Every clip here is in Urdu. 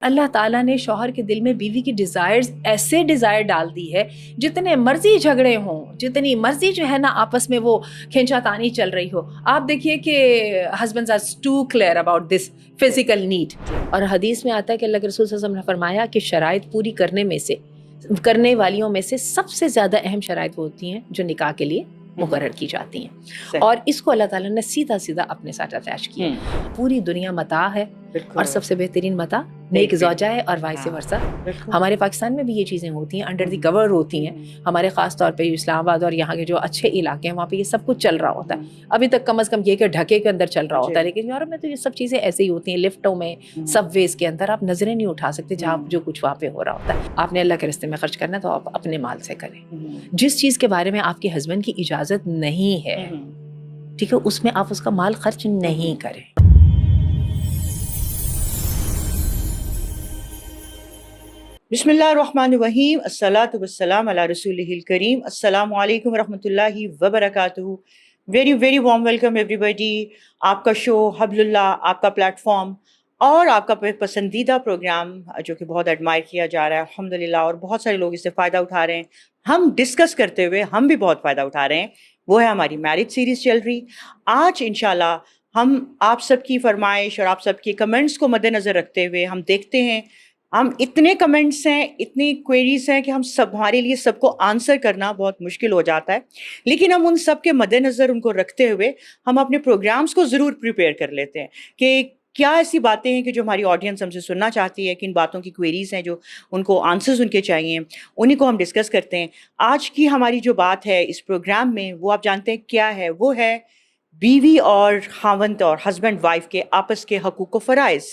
اللہ تعالیٰ نے شوہر کے دل میں بیوی کی ڈیزائرز ایسے ڈیزائر ڈال دی ہے، جتنے مرضی جھگڑے ہوں، جتنی مرضی جو ہے نا آپس میں وہ کھینچا تانی چل رہی ہو، آپ دیکھیے کہ husbands are to clear about this physical need. اور حدیث میں آتا ہے کہ اللہ کے رسول صلی اللہ علیہ وسلم نے فرمایا کہ شرائط پوری کرنے والیوں میں سے سب سے زیادہ اہم شرائط وہ ہوتی ہیں جو نکاح کے لیے مقرر کی جاتی ہیں، اور اس کو اللہ تعالیٰ نے سیدھا سیدھا اپنے ساتھ اٹیچ کیا. پوری دنیا متاع ہے اور سب سے بہترین متاع نیک زوجہ ہے، اور وائس ورثہ. ہمارے پاکستان میں بھی یہ چیزیں ہوتی ہیں، انڈر دی کور ہوتی ہیں. ہمارے خاص طور پہ اسلام آباد اور یہاں کے جو اچھے علاقے ہیں وہاں پہ یہ سب کچھ چل رہا ہوتا ہے. ابھی تک کم از کم یہ کہ ڈھکے کے اندر چل رہا ہوتا ہے، لیکن یورپ میں تو یہ سب چیزیں ایسے ہی ہوتی ہیں. لفٹوں میں، سب ویز کے اندر آپ نظریں نہیں اٹھا سکتے جہاں جو کچھ وہاں پہ ہو رہا ہوتا ہے. آپ نے اللہ کے راستے میں خرچ کرنا ہے تو آپ اپنے مال سے کریں. جس چیز کے بارے میں آپ کے ہسبینڈ کی اجازت نہیں ہے، ٹھیک ہے، اس میں آپ اس کا مال خرچ نہیں کریں. بسم اللہ الرحمن الرحیم. الصلاۃ والسلام علی رسولہ الکریم. السلام علیکم ورحمۃ اللہ وبرکاتہ. ویری ویری وارم ویلکم ایوری بڈی. آپ کا شو حبل اللہ، آپ کا پلیٹ فارم اور آپ کا پسندیدہ پروگرام جو کہ بہت ایڈمائر کیا جا رہا ہے الحمدللہ، اور بہت سارے لوگ اس سے فائدہ اٹھا رہے ہیں. ہم ڈسکس کرتے ہوئے ہم بھی بہت فائدہ اٹھا رہے ہیں. وہ ہے ہماری میرج سیریز چل رہی. آج انشاءاللہ ہم آپ سب کی فرمائش اور آپ سب کی کمنٹس کو مد نظر رکھتے ہوئے ہم دیکھتے ہیں. ہم اتنے کمنٹس ہیں، اتنی کوئریز ہیں کہ ہمارے لیے سب کو آنسر کرنا بہت مشکل ہو جاتا ہے، لیکن ہم ان سب کے مد نظر ان کو رکھتے ہوئے ہم اپنے پروگرامز کو ضرور پریپیئر کر لیتے ہیں کہ کیا ایسی باتیں ہیں کہ جو ہماری آڈینس ہم سے سننا چاہتی ہے، کن باتوں کی کوئریز ہیں جو ان کو آنسرز ان کے چاہیے، انہیں کو ہم ڈسکس کرتے ہیں. آج کی ہماری جو بات ہے اس پروگرام میں وہ آپ جانتے ہیں کیا ہے؟ وہ ہے بیوی اور خاوند اور ہسبینڈ وائف کے آپس کے حقوق و فرائض.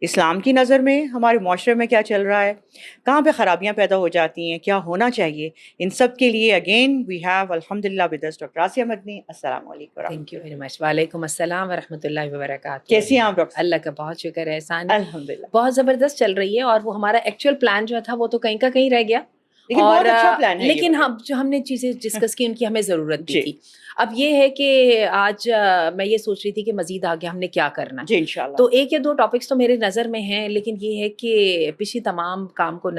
اسلام کی نظر میں ہمارے معاشرے میں کیا چل رہا ہے، کہاں پہ خرابیاں پیدا ہو جاتی ہیں، کیا ہونا چاہیے. ان سب کے لیے اگین وی ہیو الحمدللہ ود اس ڈاکٹر آسیہ مدنی. السلام علیکم. Thank you very much. وعلیکم السلام ورحمۃ اللہ وبرکاتہ. کیسی ہیں آپ ڈاکٹر؟ اللہ کا بہت شکر ہے، احسان ہے. الحمدللہ بہت زبردست چل رہی ہے، اور وہ ہمارا ایکچوئل پلان جو تھا وہ تو کہیں کا کہیں رہ گیا، لیکن بہت اچھا پلان ہے. لیکن ہم نے چیزیں ڈسکس کی ان کی ہمیں ضرورت بھی تھی. اب یہ ہے کہ آج میں یہ سوچ رہی تھی کہ مزید آگے ہم نے کیا کرنا جی انشاءاللہ. تو ایک یا دو ٹاپکس تو میرے نظر میں ہیں، لیکن یہ ہے کہ پچھلی تمام کام کو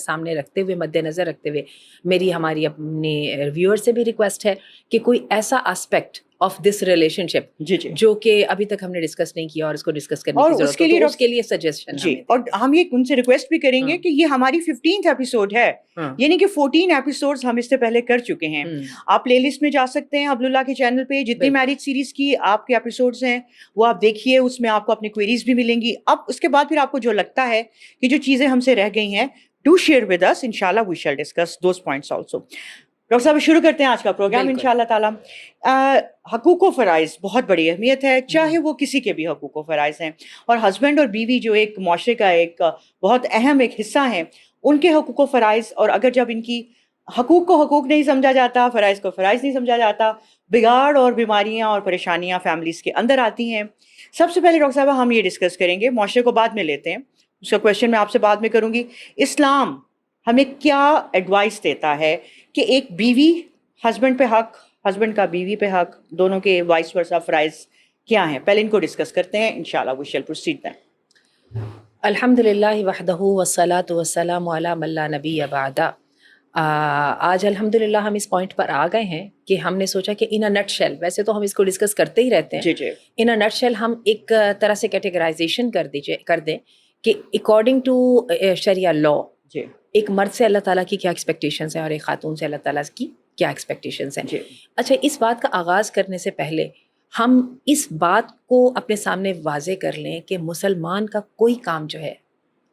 سامنے رکھتے ہوئے، مد نظر رکھتے ہوئے، ہماری اپنے ویور سے بھی ریکویسٹ ہے کہ کوئی ایسا آسپیکٹ آف دس ریلیشن شپ جو کہ ابھی تک ہم نے ڈسکس نہیں کیا اور اس کو ڈسکس کرنے کی ضرورت ہے، تو اس کے لیے سجیشن. جی، اور ہم یہ ان سے ریکویسٹ بھی کریں گے کہ یہ ہماری 15th ایپیسوڈ ہے، یعنی کہ 14 ایپیسوڈز ہم اس سے پہلے کر چکے ہیں. آپ پلے لسٹ میں جا سکتے ہیں حبل اللہ کے چینل پہ، جتنی میرج سیریز کی آپ کے ایپیسوڈز ہیں وہ آپ دیکھیے، اس میں آپ کو اپنی کوئریز بھی ملیں گی. اب اس کے بعد پھر آپ کو جو لگتا ہے کہ جو چیزیں ہم سے رہ گئی ہیں، ڈو شیئر ود اس. انشاءاللہ we shall discuss those points also. Doctor صاحب شروع کرتے ہیں آج کا پروگرام انشاءاللہ تعالیٰ. حقوق و فرائض بہت بڑی اہمیت ہے، چاہے وہ کسی کے بھی حقوق و فرائض ہیں، اور ہسبینڈ اور بیوی جو ایک معاشرے کا ایک بہت اہم ایک حصہ ہیں، ان کے حقوق و فرائض. اور اگر جب ان کی حقوق کو حقوق نہیں سمجھا جاتا، فرائض کو فرائض نہیں سمجھا جاتا، بگاڑ اور بیماریاں اور پریشانیاں فیملیز کے اندر آتی ہیں. سب سے پہلے ڈاکٹر صاحب ہم یہ ڈسکس کریں گے، معاشرے کو بعد میں لیتے ہیں، اس کا کویشچن میں آپ سے بعد میں کروں گی. اسلام ہمیں کیا ایڈوائس دیتا ہے کہ ایک بیوی ہسبینڈ پہ حق، ہسبینڈ کا بیوی پہ حق، دونوں کے وائس ورثہ فرائض کیا ہیں؟ پہلے ان کو ڈسکس کرتے ہیں، انشاءاللہ وی شیل پروسیڈ دین. الحمدللہ وحدہ والصلاۃ والسلام علی من لا نبی بعدہ. آج الحمدللہ ہم اس پوائنٹ پر آ گئے ہیں کہ ہم نے سوچا کہ ان اے نٹ شیل، ویسے تو ہم اس کو ڈسکس کرتے ہی رہتے ہیں، جی ان اے نٹ شیل ہم ایک طرح سے کیٹیگرائزیشن کر دیں کہ اکارڈنگ ٹو شریعہ لا ایک مرد سے اللہ تعالیٰ کی کیا ایکسپیکٹیشنز ہیں اور ایک خاتون سے اللہ تعالیٰ کی کیا ایکسپیکٹیشنز ہیں. اچھا، اس بات کا آغاز کرنے سے پہلے ہم اس بات کو اپنے سامنے واضح کر لیں کہ مسلمان کا کوئی کام جو ہے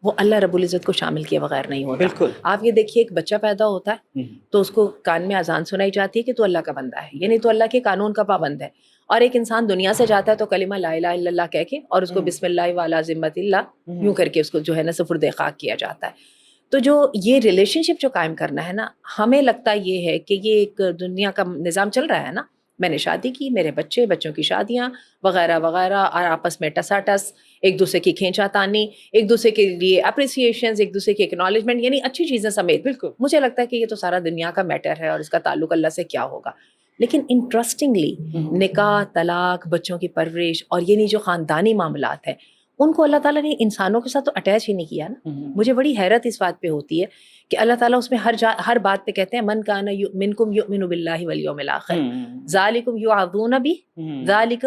وہ اللہ رب العزت کو شامل کیے بغیر نہیں ہوتا. بالکل. آپ یہ دیکھیے، ایک بچہ پیدا ہوتا ہے تو اس کو کان میں اذان سنائی جاتی ہے کہ تو اللہ کا بندہ ہے، یعنی تو اللہ کے قانون کا پابند ہے. اور ایک انسان دنیا سے جاتا ہے تو کلمہ لا الہ الا اللہ کہہ کے اور اس کو بسم اللہ وعلی ذمۃ اللہ یوں کر کے اس کو جو ہے نا سپرد خاک کیا جاتا ہے. تو جو یہ ریلیشن شپ جو قائم کرنا ہے نا، ہمیں لگتا یہ ہے کہ یہ ایک دنیا کا نظام چل رہا ہے نا، میں نے شادی کی، میرے بچوں کی شادیاں وغیرہ وغیرہ، اور آپس میں ٹسا ٹس، ایک دوسرے کی کھینچا تانی، ایک دوسرے کے لیے اپریسیشنز، ایک دوسرے کی ایکنالجمنٹ، یعنی اچھی چیزیں سمیت. بالکل مجھے لگتا ہے کہ یہ تو سارا دنیا کا میٹر ہے اور اس کا تعلق اللہ سے کیا ہوگا. لیکن انٹرسٹنگلی نکاح، طلاق، بچوں کی پرورش اور یعنی جو خاندانی معاملات ہیں ان کو اللہ تعالیٰ نے انسانوں کے ساتھ تو اٹیچ ہی نہیں کیا نا. مجھے بڑی حیرت اس بات پہ ہوتی ہے کہ اللہ تعالیٰ اس میں ہر بات پہ کہتے ہیں من کان منکم یؤمن باللہ والیوم الاخر ذالکم یوعظون بہ ذالک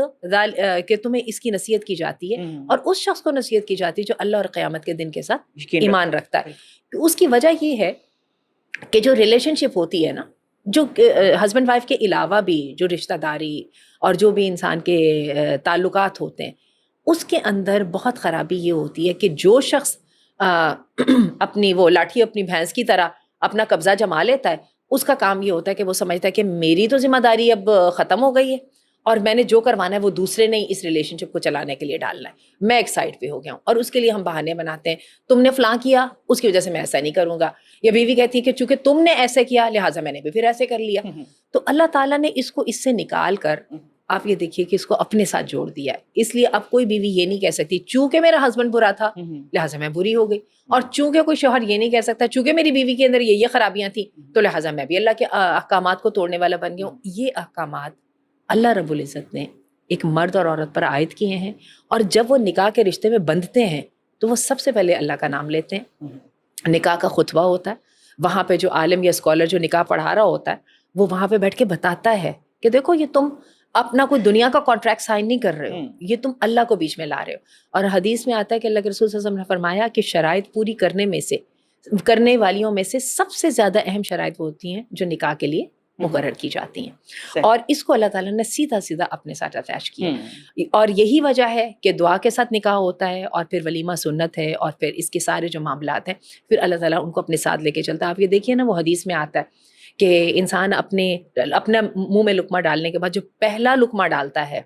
کہ تمہیں اس کی نصیحت کی جاتی ہے اور اس شخص کو نصیحت کی جاتی ہے جو اللہ اور قیامت کے دن کے ساتھ ایمان رکھتا ہے. اس کی وجہ یہ ہے کہ جو ریلیشن شپ ہوتی ہے نا, جو ہسبینڈ وائف کے علاوہ بھی جو رشتہ داری اور جو بھی انسان کے تعلقات ہوتے ہیں, اس کے اندر بہت خرابی یہ ہوتی ہے کہ جو شخص اپنی وہ لاٹھی اپنی بھینس کی طرح اپنا قبضہ جما لیتا ہے, اس کا کام یہ ہوتا ہے کہ وہ سمجھتا ہے کہ میری تو ذمہ داری اب ختم ہو گئی ہے اور میں نے جو کروانا ہے وہ دوسرے نے اس ریلیشن شپ کو چلانے کے لیے ڈالنا ہے, میں ایک سائڈ پہ ہو گیا ہوں. اور اس کے لیے ہم بہانے بناتے ہیں, تم نے فلاں کیا اس کی وجہ سے میں ایسا نہیں کروں گا, یا بیوی کہتی ہے کہ چونکہ تم نے ایسے کیا لہٰذا میں نے بھی پھر ایسے کر لیا. تو اللہ تعالیٰ نے اس کو اس سے نکال کر آپ یہ دیکھیے کہ اس کو اپنے ساتھ جوڑ دیا ہے. اس لیے اب کوئی بیوی یہ نہیں کہہ سکتی چونکہ میرا ہسبینڈ برا تھا لہٰذا میں بری ہو گئی, اور چونکہ کوئی شوہر یہ نہیں کہہ سکتا چونکہ میری بیوی کے اندر یہ خرابیاں تھیں تو لہٰذا میں بھی اللہ کے احکامات کو توڑنے والا بن گیا ہوں. یہ احکامات اللہ رب العزت نے ایک مرد اور عورت پر عائد کیے ہیں, اور جب وہ نکاح کے رشتے میں بندھتے ہیں تو وہ سب سے پہلے اللہ کا نام لیتے ہیں. نکاح کا خطبہ ہوتا ہے, وہاں پہ جو عالم یا اسکالر جو نکاح پڑھا رہا ہوتا ہے وہ وہاں پہ بیٹھ کے بتاتا ہے کہ دیکھو یہ تم اپنا کوئی دنیا کا کانٹریکٹ سائن نہیں کر رہے ہو, یہ تم اللہ کو بیچ میں لا رہے ہو. اور حدیث میں آتا ہے کہ اللہ کے رسول صلی اللہ علیہ وسلم نے فرمایا کہ شرائط پوری کرنے والیوں میں سے سب سے زیادہ اہم شرائط وہ ہوتی ہیں جو نکاح کے لیے مقرر کی جاتی ہیں, اور اس کو اللہ تعالیٰ نے سیدھا سیدھا اپنے ساتھ اٹیچ کیا. اور یہی وجہ ہے کہ دعا کے ساتھ نکاح ہوتا ہے, اور پھر ولیمہ سنت ہے, اور پھر اس کے سارے جو معاملات ہیں پھر اللہ تعالیٰ ان کو اپنے ساتھ لے کے چلتا ہے. آپ یہ دیکھیے نا, وہ حدیث میں آتا ہے کہ انسان اپنا منہ میں لقمہ ڈالنے کے بعد جو پہلا لقمہ ڈالتا ہے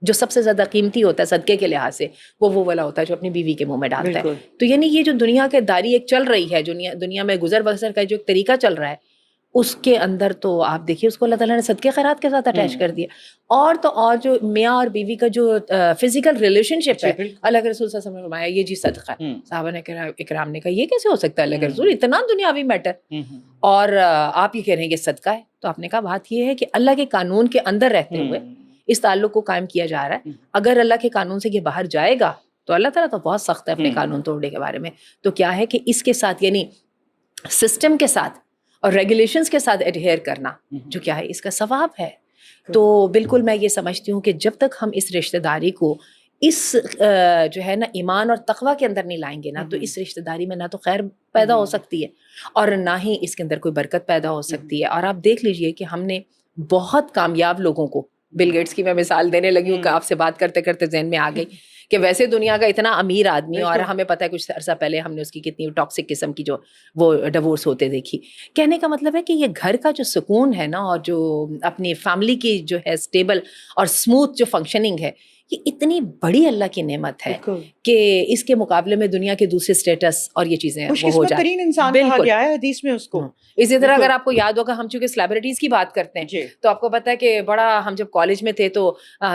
جو سب سے زیادہ قیمتی ہوتا ہے صدقے کے لحاظ سے, وہ والا ہوتا ہے جو اپنی بیوی کے منہ میں ڈالتا ہے. تو یعنی یہ جو دنیا کے داری ایک چل رہی ہے, دنیا میں گزر بسر کا جو ایک طریقہ چل رہا ہے, اس کے اندر تو آپ دیکھیے اس کو اللہ تعالیٰ نے صدقے خیرات کے ساتھ اٹیچ کر دیا. اور تو اور جو میاں اور بیوی کا جو فزیکل ریلیشن شپ ہے, اللہ کے رسول صلی اللہ علیہ وسلم نے فرمایا یہ جی صدقہ ہے. صحابہ نے اکرام نے کہا یہ کیسے ہو سکتا ہے اللہ کے رسول, اتنا دنیاوی میٹر, اور آپ یہ کہہ رہے ہیں یہ صدقہ ہے. تو آپ نے کہا بات یہ ہے کہ اللہ کے قانون کے اندر رہتے ہوئے اس تعلق کو قائم کیا جا رہا ہے. اگر اللہ کے قانون سے یہ باہر جائے گا تو اللہ تعالیٰ تو بہت سخت ہے اپنے قانون توڑنے کے بارے میں. تو کیا ہے کہ اس کے ساتھ یعنی سسٹم کے ساتھ اور ریگولیشنز کے ساتھ ایڈہیئر کرنا جو کیا ہے اس کا ثواب ہے. تو بالکل میں یہ سمجھتی ہوں کہ جب تک ہم اس رشتہ داری کو اس جو ہے نا ایمان اور تقوی کے اندر نہیں لائیں گے نا, تو اس رشتہ داری میں نہ تو خیر پیدا ہو سکتی ہے اور نہ ہی اس کے اندر کوئی برکت پیدا ہو سکتی ہے. اور آپ دیکھ لیجئے کہ ہم نے بہت کامیاب لوگوں کو, بل گیٹس کی میں مثال دینے لگی ہوں کہ آپ سے بات کرتے کرتے ذہن میں آ گئی کہ ویسے دنیا کا اتنا امیر آدمی, اور ہمیں پتہ ہے کچھ عرصہ پہلے ہم نے اس کی کتنی ٹاکسک قسم کی جو وہ ڈیورس ہوتے دیکھی. کہنے کا مطلب ہے کہ یہ گھر کا جو سکون ہے نا, اور جو اپنی فیملی کی جو ہے اسٹیبل اور اسموتھ جو فنکشننگ ہے, یہ اتنی بڑی اللہ کی نعمت ہے کہ اس کے مقابلے میں دنیا کے دوسرے اسٹیٹس اور یہ چیزیں وہ ہو جائیں. انسان کہا گیا ہے حدیث میں اس کو. اسی طرح اگر آپ کو یاد ہوگا, ہم چونکہ سیلیبریٹیز کی بات کرتے ہیں تو آپ کو پتا ہے کہ بڑا, ہم جب کالج میں تھے تو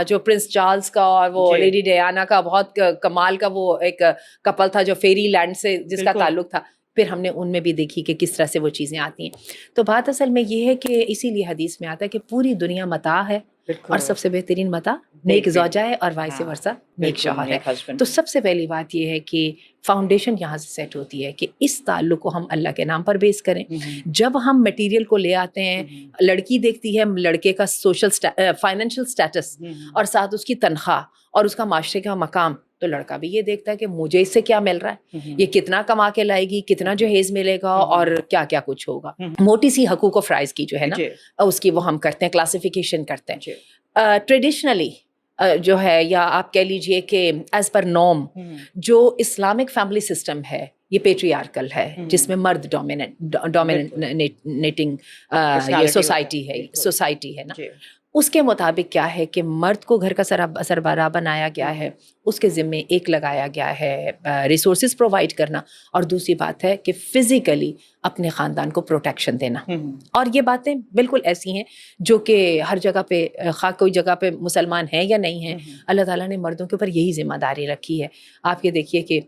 جو پرنس چارلز کا اور وہ لیڈی ڈیانا کا بہت کمال کا وہ ایک کپل تھا جو فیری لینڈ سے جس کا تعلق تھا, پھر ہم نے ان میں بھی دیکھی کہ کس طرح سے وہ چیزیں آتی ہیں. تو بات اصل میں یہ ہے کہ اسی لیے حدیث میں آتا ہے کہ پوری دنیا متاع ہے اور سب سے بہترین متاع نیک زوجہ ہے اور وائس ورثہ نیک شوہر ہے. تو سب سے پہلی بات یہ ہے کہ فاؤنڈیشن یہاں سے سیٹ ہوتی ہے کہ اس تعلق کو ہم اللہ کے نام پر بیس کریں. جب ہم مٹیریل کو لے آتے ہیں, لڑکی دیکھتی ہے لڑکے کا سوشل فائنینشیل اسٹیٹس اور ساتھ اس کی تنخواہ اور اس کا معاشرے کا مقام, تو لڑکا بھی یہ دیکھتا ہے کہ مجھے اس سے کیا مل رہا ہے, یہ کتنا کما کے لائے گی, کتنا جہیز ملے گا اور کیا کیا کچھ ہوگا. موٹی سی حقوق و فرائض کی جو ہے نا اس کی وہ ہم کرتے ہیں کلاسیفیکیشن کرتے ہیں. ٹریڈیشنلی جو ہے, یا آپ کہہ لیجئے کہ ایز پر نارم جو اسلامک فیملی سسٹم ہے یہ پیٹریارکل ہے, جس میں مرد ڈومینیٹنگ یہ سوسائٹی ہے نا. اس کے مطابق کیا ہے کہ مرد کو گھر کا سربراہ بنایا گیا ہے, اس کے ذمے ایک لگایا گیا ہے ریسورسز پرووائڈ کرنا, اور دوسری بات ہے کہ فزیکلی اپنے خاندان کو پروٹیکشن دینا. اور یہ باتیں بالکل ایسی ہیں جو کہ ہر جگہ پہ, خواہ کوئی جگہ پہ مسلمان ہیں یا نہیں ہیں, اللہ تعالیٰ نے مردوں کے اوپر یہی ذمہ داری رکھی ہے. آپ یہ دیکھیے کہ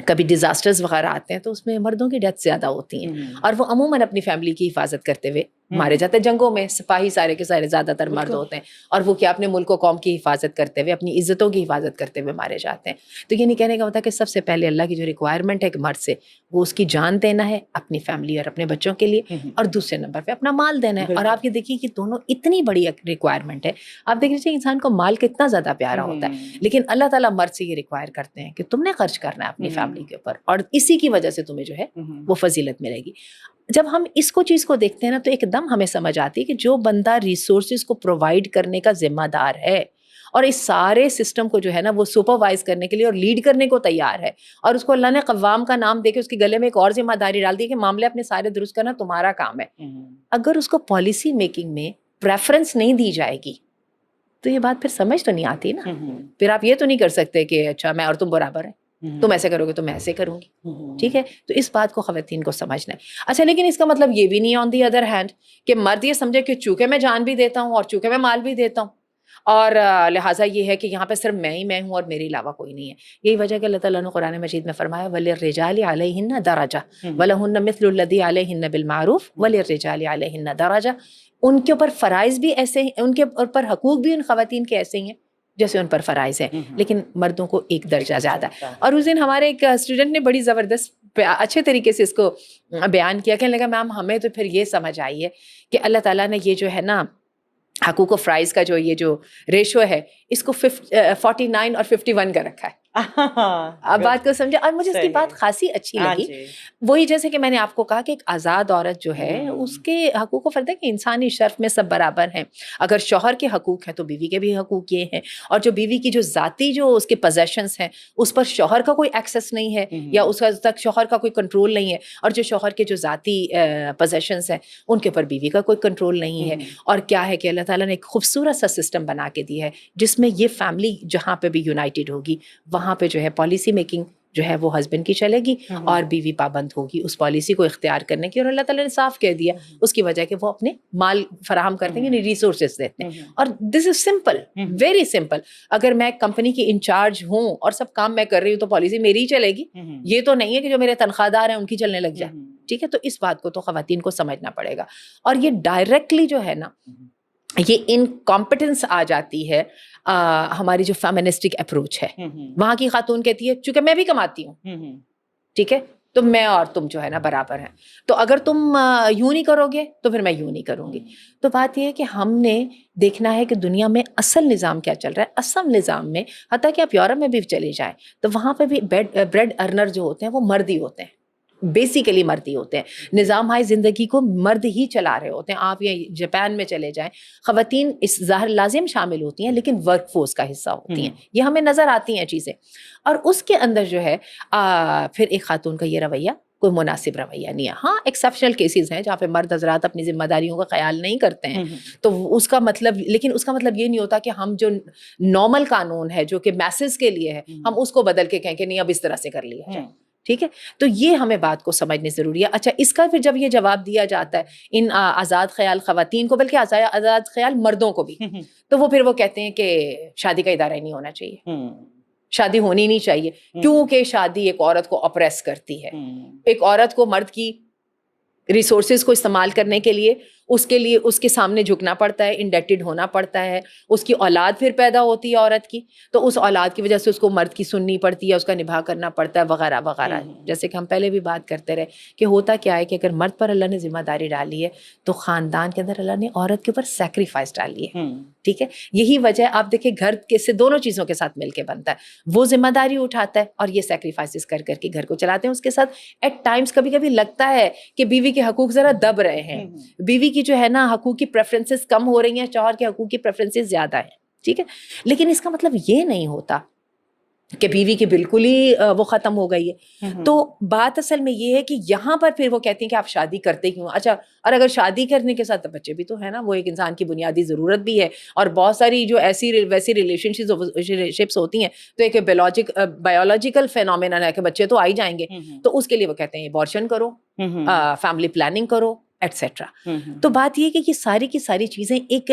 کبھی ڈیزاسٹرز وغیرہ آتے ہیں تو اس میں مردوں کی ڈیتھ زیادہ ہوتی ہیں, اور وہ عموماً اپنی فیملی کی حفاظت کرتے ہوئے مارے جاتے ہیں جنگوں میں. سپاہی سارے کے سارے زیادہ تر مرد ہوتے ہیں, اور وہ کیا اپنے ملک و قوم کی حفاظت کرتے ہوئے, اپنی عزتوں کی حفاظت کرتے ہوئے مارے جاتے ہیں. تو یہ نہیں کہنے کا ہوتا کہ سب سے پہلے اللہ کی جو ریکوائرمنٹ ہے ایک مرد سے, وہ اس کی جان دینا ہے اپنی فیملی اور اپنے بچوں کے لیے, اور دوسرے نمبر پہ اپنا مال دینا ہے. اور آپ یہ دیکھیے کہ دونوں اتنی بڑی ریکوائرمنٹ ہے. آپ دیکھ لیجیے انسان کو مال کتنا زیادہ پیارا ہوتا ہے, لیکن اللہ تعالیٰ مرد سے یہ ریکوائر کرتے ہیں کہ تم نے خرچ کرنا ہے اپنی فیملی کے اوپر, اور اسی کی وجہ سے تمہیں جو ہے وہ فضیلت ملے گی. جب ہم اس کو چیز کو دیکھتے ہیں نا, تو ایک دم ہمیں سمجھ آتی ہے کہ جو بندہ ریسورسز کو پرووائڈ کرنے کا ذمہ دار ہے, اور اس سارے سسٹم کو جو ہے نا وہ سپروائز کرنے کے لیے اور لیڈ کرنے کو تیار ہے, اور اس کو اللہ نے قوام کا نام دے کے اس کے گلے میں ایک اور ذمہ داری ڈال دی کہ معاملے اپنے سارے درست کرنا تمہارا کام ہے. اگر اس کو پالیسی میکنگ میں پریفرنس نہیں دی جائے گی تو یہ بات پھر سمجھ تو نہیں آتی نا. پھر آپ یہ تو نہیں کر سکتے کہ اچھا میں اور تم برابر ہیں, تم ایسے کرو گے تو میں ایسے کروں گی. ٹھیک ہے, تو اس بات کو خواتین کو سمجھنا ہے. اچھا, لیکن اس کا مطلب یہ بھی نہیں آن دی ادر ہینڈ کہ مرد یہ سمجھے کہ چونکہ میں جان بھی دیتا ہوں اور چونکہ میں مال بھی دیتا ہوں, اور لہٰذا یہ ہے کہ یہاں پہ صرف میں ہی میں ہوں اور میرے علاوہ کوئی نہیں ہے. یہی وجہ کہ اللہ تعالیٰ نے قرآن مجید میں فرمایا وَلِلرِّجَالِ عَلَيْهِنَّ دَرَجَةٌ وَلَهُنَّ مِثْلُ الَّذِي عَلَيْهِنَّ بِالْمَعْرُوفِ وَلِلرِّجَالِ عَلَيْهِنَّ دَرَجَةٌ. ان کے اوپر فرائض بھی ایسے ہیں, ان کے اوپر حقوق بھی ان خواتین کے ایسے ہی ہیں جیسے ان پر فرائض ہیں, لیکن مردوں کو ایک درجہ زیادہ ہے. اور اس دن ہمارے ایک اسٹوڈنٹ نے بڑی زبردست اچھے طریقے سے اس کو بیان کیا, کہنے لگا میم ہمیں تو پھر یہ سمجھ آئی ہے کہ اللہ تعالیٰ نے یہ جو ہے نا حقوق و فرائض کا جو یہ جو ریشو ہے اس کو 49 اور 51 کا رکھا ہے. اب بات کو سمجھے, اور مجھے اس کی بات خاصی اچھی لگی. وہی جیسے کہ میں نے آپ کو کہا کہ ایک آزاد عورت جو ہے اس کے حقوق و فرض ہے کہ انسانی شرف میں سب برابر ہیں. اگر شوہر کے حقوق ہیں تو بیوی کے بھی حقوق یہ ہیں, اور جو بیوی کی جو ذاتی جو اس کے پوزیشنز ہیں اس پر شوہر کا کوئی ایکسیس نہیں ہے, یا اس تک شوہر کا کوئی کنٹرول نہیں ہے, اور جو شوہر کے جو ذاتی پوزیشنز ہیں ان کے اوپر بیوی کا کوئی کنٹرول نہیں ہے. اور کیا ہے کہ اللہ تعالیٰ نے ایک خوبصورت سا سسٹم بنا کے دیا ہے جس میں یہ فیملی جہاں پہ بھی یونائٹیڈ ہوگی وہاں پہ جو ہے پالیسی میکنگ جو ہے وہ ہسبینڈ کی چلے گی, اور بیوی پابند ہوگی اس پالیسی کو اختیار کرنے کی. اور اللہ تعالیٰ نے صاف کہہ دیا اس کی وجہ کہ وہ اپنے مال فراہم کرتے ہیں, یعنی ریسورسز دیتے ہیں. اور دس از سمپل, ویری سمپل. اگر میں کمپنی کی انچارج ہوں اور سب کام میں کر رہی ہوں تو پالیسی میری ہی چلے گی. یہ تو نہیں ہے کہ جو میرے تنخواہ دار ہیں ان کی چلنے لگ جائے. ٹھیک ہے, تو اس بات کو تو خواتین کو سمجھنا پڑے گا. اور یہ ڈائریکٹلی جو ہے نا یہ انکمپٹنس آ جاتی ہے ہماری جو فیمنسٹک اپروچ ہے. وہاں کی خاتون کہتی ہے چونکہ میں بھی کماتی ہوں, ٹھیک ہے, تو میں اور تم جو ہے نا برابر ہیں, تو اگر تم یوں نہیں کرو گے تو پھر میں یوں نہیں کروں گی. تو بات یہ ہے کہ ہم نے دیکھنا ہے کہ دنیا میں اصل نظام کیا چل رہا ہے. اصل نظام میں حتیٰ کہ آپ یورپ میں بھی چلے جائیں تو وہاں پہ بھی بریڈ ارنر جو ہوتے ہیں وہ مرد ہی ہوتے ہیں, بیسیکلی مرد ہی ہوتے ہیں. نظام ہائے زندگی کو مرد ہی چلا رہے ہوتے ہیں. آپ یہ جاپان میں چلے جائیں, خواتین اس ظاہر لازم شامل ہوتی ہیں لیکن ورک فورس کا حصہ ہوتی ہیں. یہ ہمیں نظر آتی ہیں چیزیں. اور اس کے اندر جو ہے پھر ایک خاتون کا یہ رویہ کوئی مناسب رویہ نہیں ہے. ہاں ایکسیپشنل کیسز ہیں جہاں پہ مرد حضرات اپنی ذمہ داریوں کا خیال نہیں کرتے ہیں, تو اس کا مطلب, لیکن اس کا مطلب یہ نہیں ہوتا کہ ہم جو نارمل قانون ہے جو کہ میسز کے لیے ہے ہم اس کو بدل کے کہیں کہ نہیں اب اس طرح سے کر لیا جائے. ٹھیک ہے, تو یہ ہمیں بات کو سمجھنے ضروری ہے. اچھا, اس کا پھر جب یہ جواب دیا جاتا ہے ان آزاد خیال خواتین کو, بلکہ آزاد خیال مردوں کو بھی, تو وہ پھر وہ کہتے ہیں کہ شادی کا ادارہ ہی نہیں ہونا چاہیے, شادی ہونی نہیں چاہیے, کیونکہ شادی ایک عورت کو اپریس کرتی ہے. ایک عورت کو مرد کی ریسورسز کو استعمال کرنے کے لیے اس کے سامنے جھکنا پڑتا ہے, انڈیکٹڈ ہونا پڑتا ہے. اس کی اولاد پھر پیدا ہوتی ہے عورت کی, تو اس اولاد کی وجہ سے اس کو مرد کی سننی پڑتی ہے, اس کا نبھا کرنا پڑتا ہے وغیرہ وغیرہ. جیسے کہ ہم پہلے بھی بات کرتے رہے کہ ہوتا کیا ہے کہ اگر مرد پر اللہ نے ذمہ داری ڈالی ہے تو خاندان کے اندر اللہ نے عورت کے اوپر سیکریفائس ڈالی ہے. ٹھیک ہے, یہی وجہ آپ دیکھیں گھر کے سے دونوں چیزوں کے ساتھ مل کے بنتا ہے. وہ ذمہ داری اٹھاتا ہے اور یہ سیکریفائسز کر کے گھر کو چلاتے ہیں. اس کے ساتھ ایٹ ٹائمز کبھی کبھی لگتا ہے کہ بیوی کے حقوق ذرا دب رہے ہیں, بیوی کی جو ہے نا حقوق کی پریفرنسز کم ہو رہی ہیں, شوہر کے حقوق کی پریفرنسز زیادہ ہیں. ٹھیک ہے, لیکن اس کا مطلب یہ نہیں ہوتا کہ بیوی کی بالکل ہی وہ ختم ہو گئی ہے. تو بات اصل میں یہ ہے کہ یہاں پر پھر وہ کہتی ہیں کہ آپ شادی کرتے کیوں. اچھا, اور اگر شادی کرنے کے ساتھ بچے بھی تو ہے نا, وہ ایک انسان کی بنیادی ضرورت بھی ہے, اور بہت ساری جو ویسی ریلیشنشپس ہوتی ہیں تو ایک بایولوجیکل فینومینا ہے کہ بچے تو آ ہی جائیں گے. تو اس کے لیے وہ کہتے ہیں ابارشن کرو, فیملی پلاننگ کرو, ایٹسیٹرا. تو بات یہ کہ یہ ساری کی ساری چیزیں ایک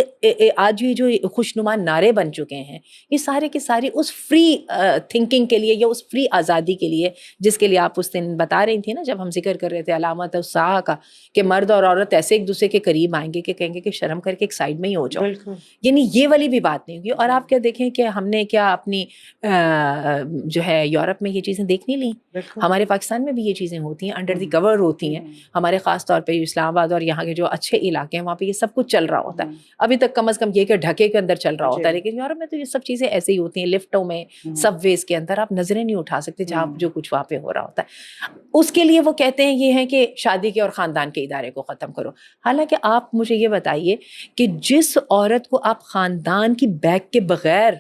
آج یہ جو خوشنما نعرے بن چکے ہیں یہ سارے کے سارے اس فری تھنکنگ کے لیے یا اس فری آزادی کے لیے جس کے لیے آپ اس دن بتا رہی تھیں نا جب ہم ذکر کر رہے تھے علامت الساعہ کا کہ مرد اور عورت ایسے ایک دوسرے کے قریب آئیں گے کہ کہیں گے کہ شرم کر کے ایک سائڈ میں ہی ہو جاؤ. یعنی یہ والی بھی بات نہیں ہوگی. اور آپ کیا دیکھیں کہ ہم نے کیا اپنی جو ہے یورپ میں یہ چیزیں دیکھ نہیں لیں, ہمارے پاکستان میں بھی یہ چیزیں ہوتی ہیں, انڈر دی کور ہوتی ہیں. ہمارے خاص طور پہ اسلام آباد اور یہاں کے جو اچھے علاقے ہیں وہاں پہ یہ سب کچھ چل رہا ہوتا ہے. ابھی تک کم از کم یہ کہ ڈھکے کے اندر چل رہا ہوتا ہے, لیکن یورپ میں تو یہ سب چیزیں ایسے ہی ہوتی ہیں. لفٹوں میں, سب ویز کے اندر آپ نظریں نہیں اٹھا سکتے جہاں جو کچھ وہاں پہ ہو رہا ہوتا ہے. اس کے لیے وہ کہتے ہیں یہ ہے کہ شادی کے اور خاندان کے ادارے کو ختم کرو. حالانکہ آپ مجھے یہ بتائیے کہ جس عورت کو آپ خاندان کی بیک کے بغیر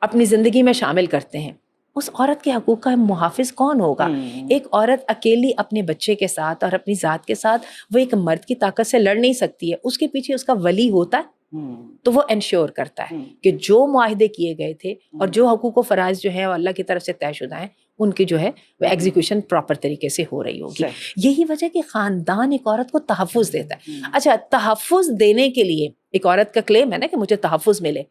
اپنی زندگی میں شامل کرتے ہیں اس عورت کے حقوق کا محافظ کون ہوگا؟ ایک عورت اکیلی اپنے بچے کے ساتھ اور اپنی ذات کے ساتھ وہ ایک مرد کی طاقت سے لڑ نہیں سکتی ہے. اس کے پیچھے اس کا ولی ہوتا ہے تو وہ انشور کرتا ہے کہ جو معاہدے کیے گئے تھے اور جو حقوق و فرائض جو ہیں وہ اللہ کی طرف سے طے شدہ ہیں ان کی جو ہے وہ ایگزیکیوشن پراپر طریقے سے ہو رہی ہوگی. یہی وجہ کہ خاندان ایک عورت کو تحفظ دیتا ہے. اچھا, تحفظ دینے کے لیے ایک عورت کا کلیم ہے نا کہ مجھے تحفظ ملے,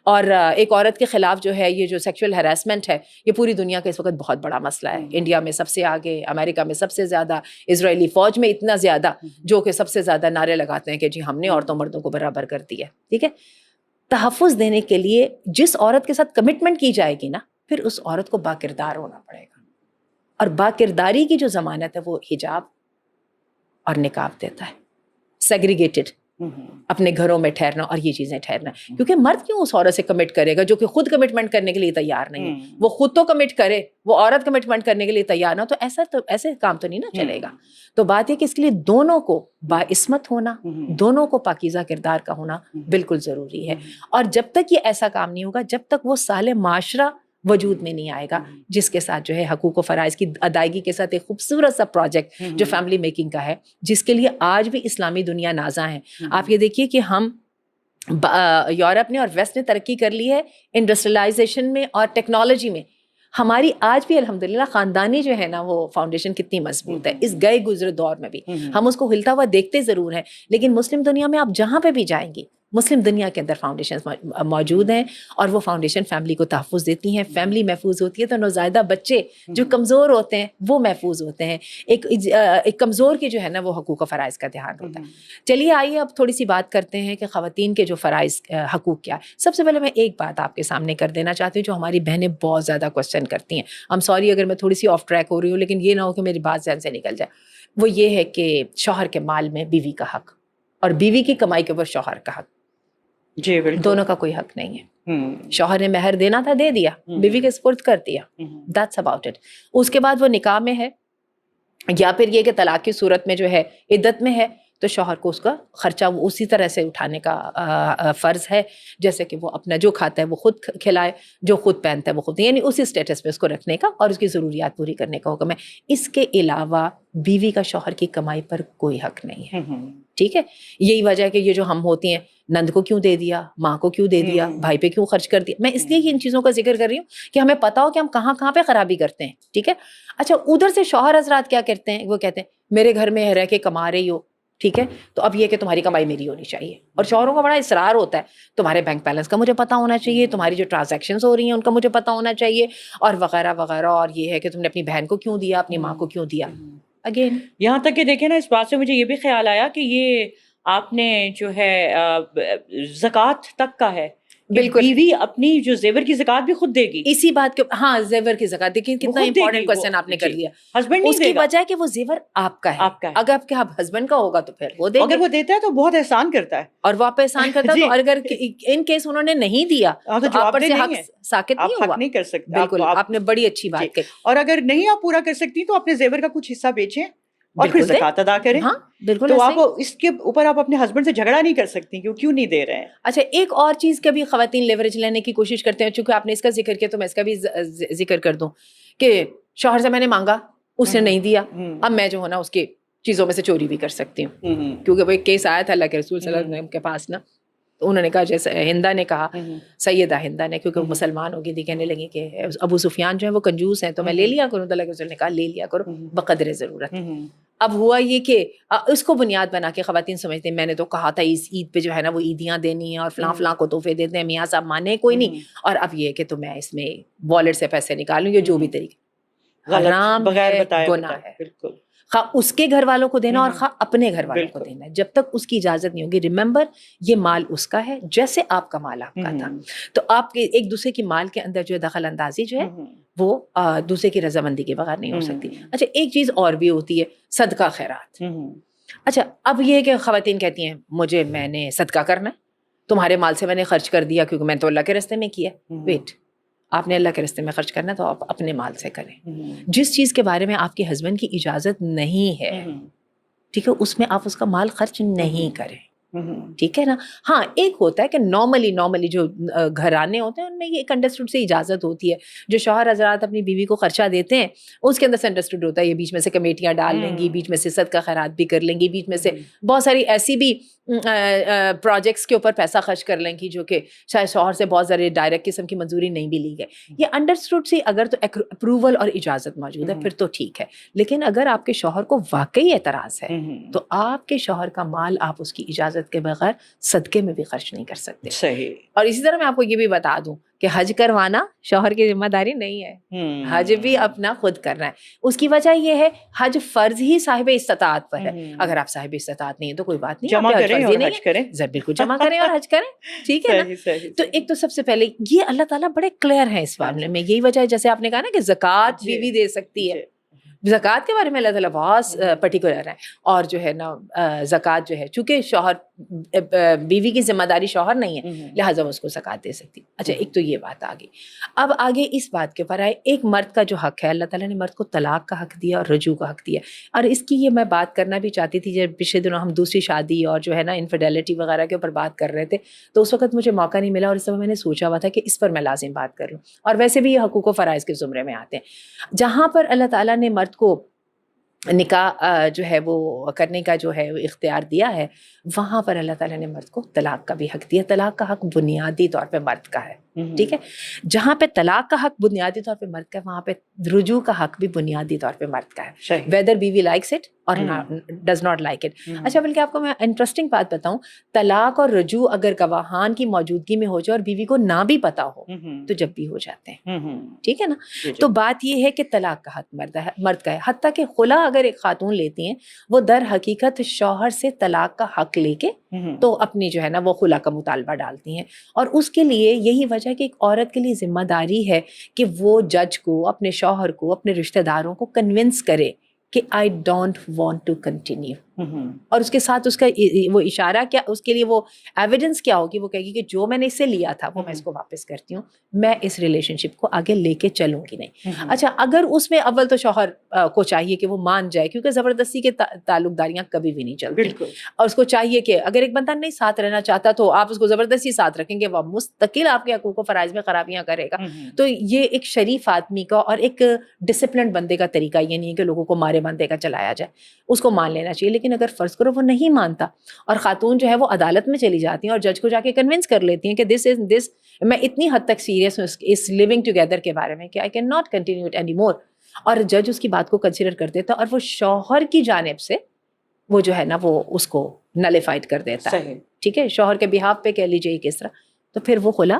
اور ایک عورت کے خلاف جو ہے یہ جو سیکشول ہراسمنٹ ہے یہ پوری دنیا کا اس وقت بہت بڑا مسئلہ ہے. انڈیا میں سب سے آگے, امریکہ میں سب سے زیادہ, اسرائیلی فوج میں اتنا زیادہ جو کہ سب سے زیادہ نعرے لگاتے ہیں کہ جی ہم نے عورتوں مردوں کو برابر کر دیا. ٹھیک ہے, تحفظ دینے کے لیے جس عورت کے ساتھ کمٹمنٹ کی جائے گی نا پھر اس عورت کو باکردار ہونا پڑے گا, اور باکرداری کی جو ضمانت ہے وہ حجاب اور نقاب دیتا ہے. سیگریگیٹڈ اپنے گھروں میں ٹھہرنا اور یہ چیزیں ٹھہرنا, کیونکہ مرد کیوں اس عورت سے کمٹ کرے گا جو کہ خود کمٹمنٹ کرنے کے لیے تیار نہیں ہے. وہ خود تو کمٹ کرے, وہ عورت کمٹمنٹ کرنے کے لیے تیار نہ, تو ایسے کام تو نہیں نا چلے گا. تو بات یہ کہ اس کے لیے دونوں کو باعصمت ہونا, دونوں کو پاکیزہ کردار کا ہونا بالکل ضروری ہے. اور جب تک یہ ایسا کام نہیں ہوگا جب تک وہ صالح معاشرہ وجود میں نہیں آئے گا جس کے ساتھ جو ہے حقوق و فرائض کی ادائیگی کے ساتھ ایک خوبصورت سا پروجیکٹ جو فیملی میکنگ کا ہے جس کے لیے آج بھی اسلامی دنیا نازاں ہے. آپ یہ دیکھیے کہ ہم یورپ نے اور ویسٹ نے ترقی کر لی ہے انڈسٹریلائزیشن میں اور ٹیکنالوجی میں. ہماری آج بھی الحمدللہ خاندانی جو ہے نا وہ فاؤنڈیشن کتنی مضبوط ہے. اس گئے گزرے دور میں بھی ہم اس کو ہلتا ہوا دیکھتے ضرور ہیں, لیکن مسلم دنیا میں آپ جہاں پہ بھی جائیں گی مسلم دنیا کے اندر فاؤنڈیشن موجود ہیں اور وہ فاؤنڈیشن فیملی کو تحفظ دیتی ہیں. فیملی محفوظ ہوتی ہے تو نوزائیدہ بچے جو کمزور ہوتے ہیں وہ محفوظ ہوتے ہیں. ایک کمزور کی جو ہے نا وہ حقوق و فرائض کا دھیان ہوتا ہے. چلیے آئیے اب تھوڑی سی بات کرتے ہیں کہ خواتین کے جو فرائض حقوق کیا ہے. سب سے پہلے میں ایک بات آپ کے سامنے کر دینا چاہتی ہوں جو ہماری بہنیں بہت زیادہ کوشچن کرتی ہیں. I'm sorry اگر میں تھوڑی سی آف ٹریک ہو رہی ہوں, لیکن یہ نہ ہو کہ میری بات ذہن سے نکل جائے. وہ یہ ہے کہ شوہر کے مال میں بیوی کا حق اور بیوی کی کمائی کے اوپر شوہر کا حق, جی بالکل دونوں کا کوئی حق نہیں ہے. شوہر نے مہر دینا تھا دے دیا, بیوی کے سپرد کر دیا, that's about it. اس کے بعد وہ نکاح میں ہے یا پھر یہ کہ طلاق کی صورت میں جو ہے عدت میں ہے تو شوہر کو اس کا خرچہ وہ اسی طرح سے اٹھانے کا فرض ہے جیسے کہ وہ اپنا جو کھاتا ہے وہ خود کھلائے, جو خود پہنتا ہے وہ خود, یعنی اسی اسٹیٹس پہ اس کو رکھنے کا اور اس کی ضروریات پوری کرنے کا حکم ہے. اس کے علاوہ بیوی کا شوہر کی کمائی پر کوئی حق نہیں ہے. ٹھیک ہے, یہی وجہ ہے کہ یہ جو ہم ہوتی ہیں نند کو کیوں دے دیا, ماں کو کیوں دے دیا, بھائی پہ کیوں خرچ کر دیا. میں اس لیے ان چیزوں کا ذکر کر رہی ہوں کہ ہمیں پتا ہو کہ ہم کہاں کہاں پہ خرابی کرتے ہیں. ٹھیک ہے, اچھا ادھر سے شوہر حضرات کیا کرتے ہیں, وہ کہتے ہیں میرے گھر میں رہ کے کما رہی ہو, ٹھیک ہے, تو اب یہ کہ تمہاری کمائی میری ہونی چاہیے. اور شوہروں کا بڑا اصرار ہوتا ہے تمہارے بینک بیلنس کا مجھے پتا ہونا چاہیے, تمہاری جو ٹرانزیکشنز ہو رہی ہیں ان کا مجھے پتا ہونا چاہیے, اور وغیرہ وغیرہ. اور یہ ہے کہ تم نے اپنی بہن کو کیوں دیا, اپنی ماں کو کیوں دیا. اگین یہاں تک کہ دیکھیں نا, اس بات سے مجھے یہ بھی خیال آیا کہ یہ آپ نے جو ہے زکوٰۃ تک کا ہے, بالکل بیوی اپنی جو زیور کی زکوٰۃ بھی خود دے گی. اسی بات کے, ہاں زیور کی زکوٰۃ, دیکھیں کتنا امپورٹنٹ کوسچن آپ نے کر لیا. ہسبینڈ اس کی وجہ ہے کہ وہ زیور آپ کا ہے, اگر آپ کے ہسبینڈ کا ہوگا تو پھر وہ دے گا. اگر وہ دیتا ہے تو بہت احسان کرتا ہے, اور وہ آپ پہ احسان کرتا ہے. تو اگر ان کیس انہوں نے نہیں دیا تو آپ پر سے حق ساقط نہیں ہوا, نہیں کر سکتے. بالکل آپ نے بڑی اچھی بات کہی. اور اگر نہیں آپ پورا کر سکتی تو اپنے زیور کا کچھ حصہ بیچیں اور پھر زکوٰۃ ادا کریں. ہاں بالکل. تو آپ اس کے اوپر آپ اپنے ہسبینڈ سے جھگڑا نہیں کر سکتی کہ وہ کیوں نہیں دے رہے ہیں. اچھا, ایک اور چیز کا بھی خواتین لیوریج لینے کی کوشش کرتے ہیں, چونکہ آپ نے اس کا ذکر کیا تو میں اس کا بھی ذکر کر دوں کہ شوہر سے میں نے مانگا, اس نے نہیں دیا, اب میں جو ہوں نا اس کی چیزوں میں سے چوری بھی کر سکتی ہوں. کیونکہ وہ ایک کیس آیا تھا اللہ کے رسول صلی اللہ علیہ وسلم کے پاس نا, تو انہوں نے کہا, جیسے ہندا نے کہا, سیدہ ہندا نے, کیونکہ وہ مسلمان ہوگی تھی, کہنے لگی کہ ابو سفیان جو ہے وہ کنجوس ہیں تو میں لے لیا کروں. تو اللہ کے رسول نے کہا لے لیا کرو بقدر ضرورت. اب ہوا یہ کہ اس کو بنیاد بنا کے خواتین سمجھتے ہیں میں نے تو کہا تھا اس عید پہ جو ہے نا وہ عیدیاں دینی ہیں اور فلاں فلاں کو تحفے دیتے ہیں, میاں صاحب مانے کوئی نہیں, اور اب یہ کہ تو میں اس میں والیٹ سے پیسے نکالوں یا جو بھی طریقے, حرام بغیر ہے, بتائے گناہ ہے. بالکل, خواہ اس کے گھر والوں کو دینا اور خواہ اپنے گھر والوں کو دینا, جب تک اس کی اجازت نہیں ہوگی. ریممبر یہ مال اس کا ہے جیسے آپ کا مال آپ کا تھا, تو آپ کے ایک دوسرے کی مال کے اندر جو دخل اندازی جو ہے وہ دوسرے کی رضامندی کے بغیر نہیں ہو سکتی. اچھا ایک چیز اور بھی ہوتی ہے, صدقہ خیرات. اچھا اب یہ کہ خواتین کہتی ہیں میں نے صدقہ کرنا ہے, تمہارے مال سے میں نے خرچ کر دیا کیونکہ میں تو اللہ کے راستے میں کیا. ویٹ, آپ نے اللہ کے راستے میں خرچ کرنا تو آپ اپنے مال سے کریں. جس چیز کے بارے میں آپ کے ہسبینڈ کی اجازت نہیں ہے, ٹھیک ہے, اس میں آپ اس کا مال خرچ نہیں کریں. ٹھیک ہے نا. ہاں ایک ہوتا ہے کہ نارملی جو گھرانے ہوتے ہیں ان میں یہ ایک انڈرسٹوڈ سے اجازت ہوتی ہے, جو شوہر حضرات اپنی بیوی کو خرچہ دیتے ہیں اس کے اندر سے انڈرسٹوڈ ہوتا ہے یہ بیچ میں سے کمیٹیاں ڈال لیں گی, بیچ میں سے صدقہ خیرات بھی کر لیں گی, بیچ میں سے بہت ساری ایسی بھی پروجیکٹس کے اوپر پیسہ خرچ کر لیں گی جو کہ شاید شوہر سے بہت سارے ڈائریکٹ قسم کی منظوری نہیں بھی لی گئی. یہ انڈرسٹوڈ سی اگر تو اپروول اور اجازت موجود ہے پھر تو ٹھیک ہے, لیکن اگر آپ کے شوہر کو واقعی اعتراض ہے تو آپ کے شوہر کا مال آپ اس کی اجازت کے بغیر صدقے میں بھی خرچ نہیں کر سکتے. صحیح. اور اسی طرح میں آپ کو یہ بھی بتا دوں کہ حج کروانا شوہر کی ذمہ داری نہیں ہے, حج بھی اپنا خود کرنا ہے. اس کی وجہ یہ ہے حج فرض ہی صاحب استطاعت پر ہے. اگر آپ صاحب استطاعت نہیں ہے تو کوئی بات نہیں, جمع کریں اور حج کریں, بالکل جمع کریں اور حج کریں. ٹھیک ہے نا. تو ایک تو سب سے پہلے یہ اللہ تعالیٰ بڑے کلیئر ہیں اس معاملے میں. یہی وجہ ہے جیسے آپ نے کہا نا کہ زکوٰۃ بیوی دے سکتی ہے, زکوٰۃ کے بارے میں اللہ تعالیٰ بہت پرٹیکولر ہے. اور جو ہے نا زکوٰۃ جو ہے چونکہ شوہر بیوی کی ذمہ داری شوہر نہیں ہے لہٰذا وہ اس کو زکوٰۃ دے سکتی. اچھا ایک تو یہ بات آگئی. اب آگے اس بات کے اوپر آئے ایک مرد کا جو حق ہے, اللہ تعالیٰ نے مرد کو طلاق کا حق دیا اور رجوع کا حق دیا. اور اس کی یہ میں بات کرنا بھی چاہتی تھی جب پچھلے دنوں ہم دوسری شادی اور جو ہے نا انفیڈیلٹی وغیرہ کے اوپر بات کر رہے تھے, تو اس وقت مجھے موقع نہیں ملا اور اس وقت میں نے سوچا ہوا تھا کہ اس پر میں لازم بات کر لوں. اور ویسے بھی یہ حقوق و فرائض کے زمرے میں آتے ہیں جہاں پر اللہ تعالیٰ نے مرد کو نکاح جو ہے وہ کرنے کا جو ہے اختیار دیا ہے, وہاں پر اللہ تعالیٰ نے مرد کو طلاق کا بھی حق دیا. طلاق کا حق بنیادی طور پہ مرد کا ہے. ٹھیک ہے, جہاں پہ طلاق کا حق بنیادی طور پہ مرد کا ہے وہاں پہ رجوع کا حق بھی بنیادی طور پہ مرد کا ہے, ویدر بیوی لائکس اٹ اور ڈز ناٹ لائک اٹ. اچھا بلکہ آپ کو میں انٹرسٹنگ بات بتاؤں, طلاق اور رجوع اگر گواہان کی موجودگی میں ہو جائے اور بیوی کو نہ بھی پتا ہو تو جب بھی ہو جاتے ہیں. ٹھیک ہے نا. تو بات یہ ہے کہ طلاق کا حق مرد کا ہے. حتیٰ کہ خلا اگر ایک خاتون لیتی ہیں وہ در حقیقت شوہر سے طلاق کا حق لے کے تو اپنی جو ہے نا وہ خلا کا مطالبہ ڈالتی ہیں. اور اس کے لیے یہی وجہ ہے کہ ایک عورت کے لیے ذمہ داری ہے کہ وہ جج کو, اپنے شوہر کو, اپنے رشتہ داروں کو کنونس کرے کہ I don't want to continue. اور اس کے ساتھ اس کا وہ اشارہ کیا, اس کے لیے وہ ایویڈنس کیا ہوگی, وہ کہے گی کہ جو میں نے اس سے لیا تھا وہ میں اس کو واپس کرتی ہوں, میں اس ریلیشن شپ کو آگے لے کے چلوں گی نہیں. اچھا اگر اس میں اول تو شوہر کو چاہیے کہ وہ مان جائے, کیونکہ زبردستی کے تعلق داریاں کبھی بھی نہیں چلتی, اور اس کو چاہیے کہ اگر ایک بندہ نہیں ساتھ رہنا چاہتا تو آپ اس کو زبردستی ساتھ رکھیں گے, وہ مستقل آپ کے حقوق و فرائض میں خرابیاں کرے گا. تو یہ ایک شریف آدمی کا اور ایک ڈسپلنڈ بندے کا طریقہ یہ نہیں ہے کہ لوگوں کو مارے بندے کا چلایا جائے, اس کو مان لینا چاہیے. لیکن اگر فرض کرو وہ نہیں مانتا اور خاتون جو ہے وہ عدالت میں چلی جاتی ہیں اور جج کو جا کے کنونس کر لیتی ہیں کہ دس میں اتنی حد تک سیریس ہوں اس لیونگ ٹوگیدر کے بارے میں کہ I can not continue it any more, اور جج اس کی بات کو کنسیڈر کر دیتا اور وہ شوہر کی جانب سے وہ جو ہے نا وہ اس کو نلیفائڈ کر دیتا ہے. ٹھیک ہے, شوہر کے بہاف پہ کہہ لیجیے کس طرح, تو پھر وہ خلا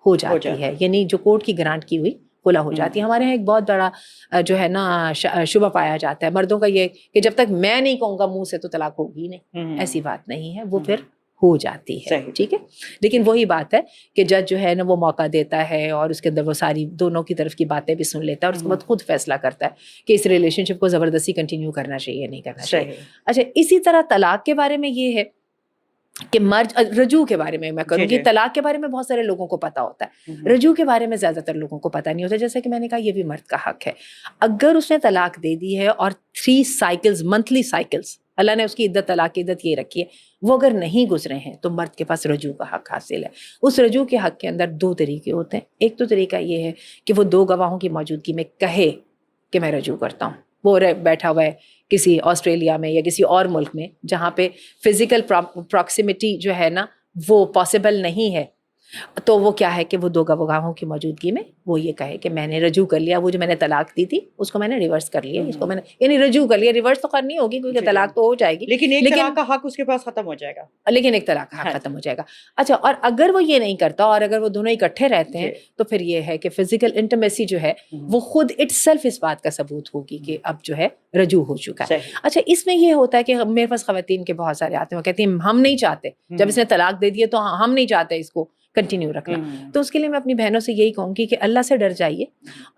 ہو جاتی ہے, یعنی جو کورٹ کی گرانٹ کی ہوئی خلا ہو جاتی ہے. ہمارے یہاں ایک بہت بڑا جو ہے نا شبہ پایا جاتا ہے مردوں کا یہ کہ جب تک میں نہیں کہوں گا منہ سے تو طلاق ہوگی نہیں. ایسی بات نہیں ہے, وہ پھر ہو جاتی ہے. ٹھیک ہے, لیکن وہی بات ہے کہ جج جو ہے نا وہ موقع دیتا ہے اور اس کے اندر وہ ساری دونوں کی طرف کی باتیں بھی سن لیتا ہے اور اس کے بعد خود فیصلہ کرتا ہے کہ اس ریلیشن شپ کو زبردستی کنٹینیو کرنا چاہیے نہیں کرنا چاہیے. اچھا اسی طرح طلاق کے بارے میں یہ ہے کہ رجوع کے بارے میں کروں گی. طلاق کے بارے میں بہت سارے لوگوں کو پتا ہوتا ہے, رجوع کے بارے میں زیادہ تر لوگوں کو پتا نہیں ہوتا. جیسے کہ میں نے کہا یہ بھی مرد کا حق ہے. اگر اس نے طلاق دے دی ہے اور 3 سائیکلز منتھلی سائیکلز اللہ نے اس کی عدت طلاق کی عدت یہ رکھی ہے, وہ اگر نہیں گزرے ہیں تو مرد کے پاس رجوع کا حق حاصل ہے. اس رجوع کے حق کے اندر 2 طریقے ہوتے ہیں. ایک تو طریقہ یہ ہے کہ وہ 2 گواہوں کی موجودگی میں کہے کہ میں رجوع کرتا ہوں. وہ بیٹھا ہوا ہے کسی آسٹریلیا میں یا کسی اور ملک میں جہاں پہ فزیکل پراکسیمیٹی جو ہے نا وہ پاسبل نہیں ہے, تو وہ کیا ہے کہ وہ دو گواہوں کی موجودگی میں وہ یہ کہے کہ میں نے رجوع کر لیا، وہ جو میں نے طلاق دی تھی اس کو میں نے ریورس کر لیا، اس کو میں نے یعنی رجوع کر لیا، ریورس تو کرنی ہوگی کیونکہ طلاق تو ہو جائے گی، لیکن ایک طلاق کا حق اس کے پاس ختم ہو جائے گا، لیکن ایک طلاق کا حق ختم ہو جائے گا. اچھا، اور اگر وہ یہ نہیں کرتا اور اگر وہ دونوں اکٹھے رہتے ہیں تو پھر یہ ہے کہ فزیکل انٹیمیسی جو ہے وہ خود اٹ سیلف اس بات کا ثبوت ہوگی کہ اب جو ہے رجوع ہو چکا ہے. اچھا، اس میں یہ ہوتا ہے کہ میرے پاس خواتین کے بہت سارے آتے ہیں، وہ کہتی ہیں ہم نہیں چاہتے، جب اس نے طلاق دے دیے تو ہم نہیں چاہتے اس کو کنٹینیو رکھنا. تو اس کے لیے میں اپنی بہنوں سے یہی کہوں گی کہ اللہ سے ڈر جائیے،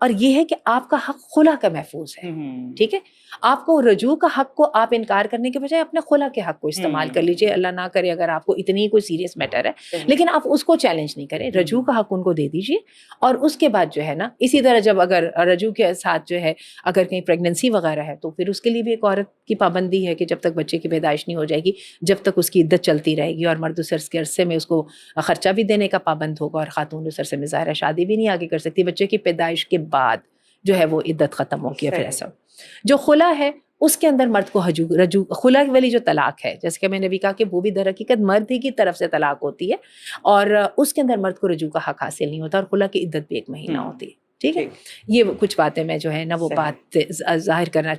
اور یہ ہے کہ آپ کا حق خلا کا محفوظ ہے. ٹھیک ہے، آپ کو رجوع کا حق کو آپ انکار کرنے کے بجائے اپنے خلا کے حق کو استعمال کر لیجئے. اللہ نہ کرے اگر آپ کو اتنی کوئی سیریس میٹر ہے، لیکن آپ اس کو چیلنج نہیں کریں، رجوع کا حق ان کو دے دیجئے. اور اس کے بعد جو ہے نا، اسی طرح جب اگر رجوع کے ساتھ جو ہے اگر کہیں پریگننسی وغیرہ ہے تو پھر اس کے لیے بھی ایک عورت کی پابندی ہے کہ جب تک بچے کی پیدائش نہیں ہو جائے گی، جب تک اس کی عدت چلتی رہے گی، اور مرد اس عرصے میں اس کو خرچہ بھی دینے کا پابند ہوگا، اور خاتون اس عرصے میں ظاہر شادی بھی نہیں آگے کر سکتی. بچے کی پیدائش کے بعد جو ہے وہ عدت ختم ہوگی. پھر ایسا جو خلا ہے اس کے اندر مرد کو رجوع خلا والی جو طلاق ہے، جیسے کہ میں نے بھی کہا کہ وہ بھی در حقیقت مرد ہی کی طرف سے طلاق ہوتی ہے، اور اس کے اندر مرد کو رجوع کا حق حاصل نہیں ہوتا، اور خلا کی عدت بھی 1 مہینہ ہوتی ہے. ٹھیک ہے، یہ کچھ باتیں میں جو ہے نا وہ بات ظاہر کرنا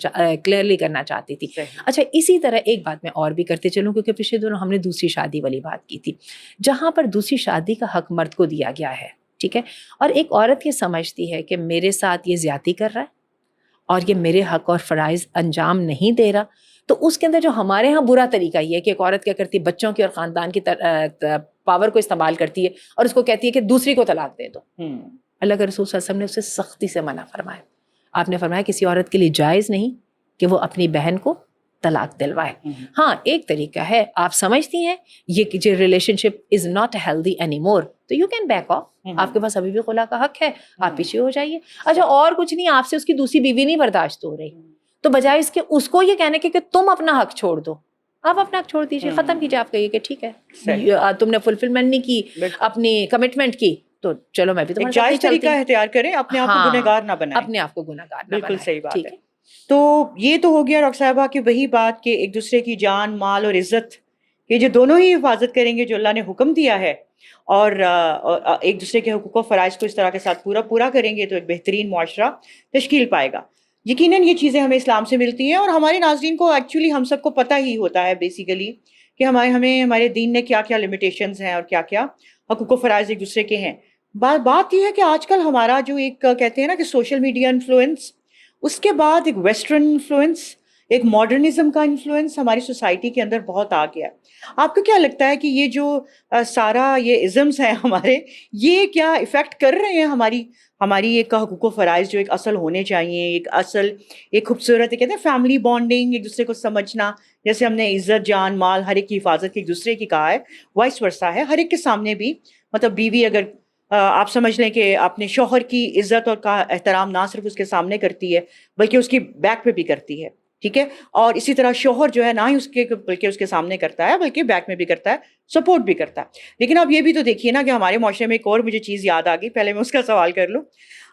کلیئرلی کرنا چاہتی تھی. اچھا، اسی طرح ایک بات میں اور بھی کرتے چلوں، کیونکہ پچھلے دنوں ہم نے دوسری شادی والی بات کی تھی، جہاں پر دوسری شادی کا حق مرد کو دیا گیا ہے. ٹھیک ہے، اور ایک عورت یہ سمجھتی ہے کہ میرے ساتھ یہ زیادتی کر رہا ہے اور یہ میرے حق اور فرائض انجام نہیں دے رہا، تو اس کے اندر جو ہمارے ہاں برا طریقہ یہ ہے کہ ایک عورت کیا کرتی ہے، بچوں کی اور خاندان کی پاور کو استعمال کرتی ہے اور اس کو کہتی ہے کہ دوسری کو طلاق دے دو. اللہ کے رسول صلی اللہ علیہ وسلم نے اسے سختی سے منع فرمایا. آپ نے فرمایا کسی عورت کے لیے جائز نہیں کہ وہ اپنی بہن کو طلاق دلوائے. ہاں، ایک طریقہ ہے، آپ سمجھتی ہیں یہ relation ship is not healthy any more, تو یو کین بیک آف. آپ کے پاس ابھی بھی خلا کا حق ہے، آپ پیچھے ہو جائیے. اچھا، اور کچھ نہیں، آپ سے اس کی دوسری بیوی نہیں برداشت ہو رہی، تو بجائے اس کے اس کو یہ کہنے کے کہ تم اپنا حق چھوڑ دو، آپ اپنا حق چھوڑ دیجیے، ختم کیجیے. آپ کہیے کہ ٹھیک ہے تم نے فلفلمنٹ نہیں کی، اپنی کمٹمنٹ کی، تو چلو میں بھی تمہارے جائز طریقہ اختیار کریں، اپنے آپ کو گنہگار نہ بنائیں. اپنے آپ کو گنہگار نہ بنائیں. بالکل صحیح بات ہے. تو یہ تو ہو گیا ڈاکٹر صاحبہ کہ وہی بات کہ ایک دوسرے کی جان، مال اور عزت، یہ جو دونوں ہی حفاظت کریں گے جو اللہ نے حکم دیا ہے، اور ایک دوسرے کے حقوق و فرائض کو اس طرح کے ساتھ پورا کریں گے، تو ایک بہترین معاشرہ تشکیل پائے گا. یقیناً یہ چیزیں ہمیں اسلام سے ملتی ہیں، اور ہمارے ناظرین کو ایکچولی ہم سب کو پتہ ہی ہوتا ہے بیسیکلی کہ ہمارے دین نے کیا کیا لمیٹیشنز ہیں اور کیا کیا حقوق و فرائض ایک دوسرے کے ہیں. بات یہ ہے کہ آج کل ہمارا جو ایک کہتے ہیں نا کہ سوشل میڈیا انفلوئنس، اس کے بعد ایک ویسٹرن انفلوئنس، ایک ماڈرنزم کا انفلوئنس ہماری سوسائٹی کے اندر بہت آ گیا ہے. آپ کو کیا لگتا ہے کہ یہ جو سارا یہ ازمس ہیں ہمارے، یہ کیا افیکٹ کر رہے ہیں ہماری ایک حقوق و فرائض جو ایک اصل ہونے چاہیے، ایک خوبصورت کہتے ہیں فیملی بانڈنگ، ایک دوسرے کو سمجھنا، جیسے ہم نے عزت، جان، مال، ہر ایک کی حفاظت کی ایک دوسرے کی کہا ہے، وائس ورثہ ہے ہر ایک کے سامنے بھی. مطلب بیوی اگر آپ سمجھ لیں کہ اپنے شوہر کی عزت اور کا احترام نہ صرف اس کے سامنے کرتی ہے بلکہ اس کی بیک پہ بھی کرتی ہے. ٹھیک ہے، اور اسی طرح شوہر جو ہے نہ ہی بلکہ اس کے سامنے کرتا ہے بلکہ بیک میں بھی کرتا ہے، سپورٹ بھی کرتا ہے. لیکن اب یہ بھی تو دیکھیے نا کہ ہمارے معاشرے میں ایک اور مجھے چیز یاد آ گئی، پہلے میں اس کا سوال کر لوں.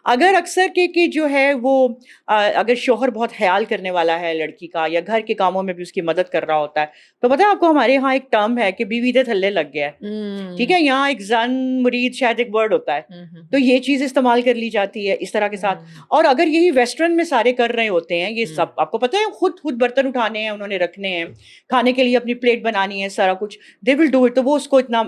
اگر اکثر کہ جو ہے وہ اگر شوہر بہت خیال کرنے والا ہے لڑکی کا، یا گھر کے کاموں میں بھی اس کی مدد کر رہا ہوتا ہے، تو پتہ ہے آپ کو ہمارے یہاں ایک ٹرم ہے کہ بیوی دے تھلے لگ گیا ہے. ٹھیک ہے، یہاں ایک زن مرید شاید ایک ورڈ ہوتا ہے، تو یہ چیز استعمال کر لی جاتی ہے اس طرح کے ساتھ. اور اگر یہی ویسٹرن میں سارے کر رہے ہوتے ہیں یہ سب، آپ کو پتہ ہے خود برتن اٹھانے ہیں انہوں نے، رکھنے ہیں، کھانے کے لیے اپنی پلیٹ بنانی ہے، سارا کچھ دے ول ڈو اٹ، تو وہ اس کو اتنا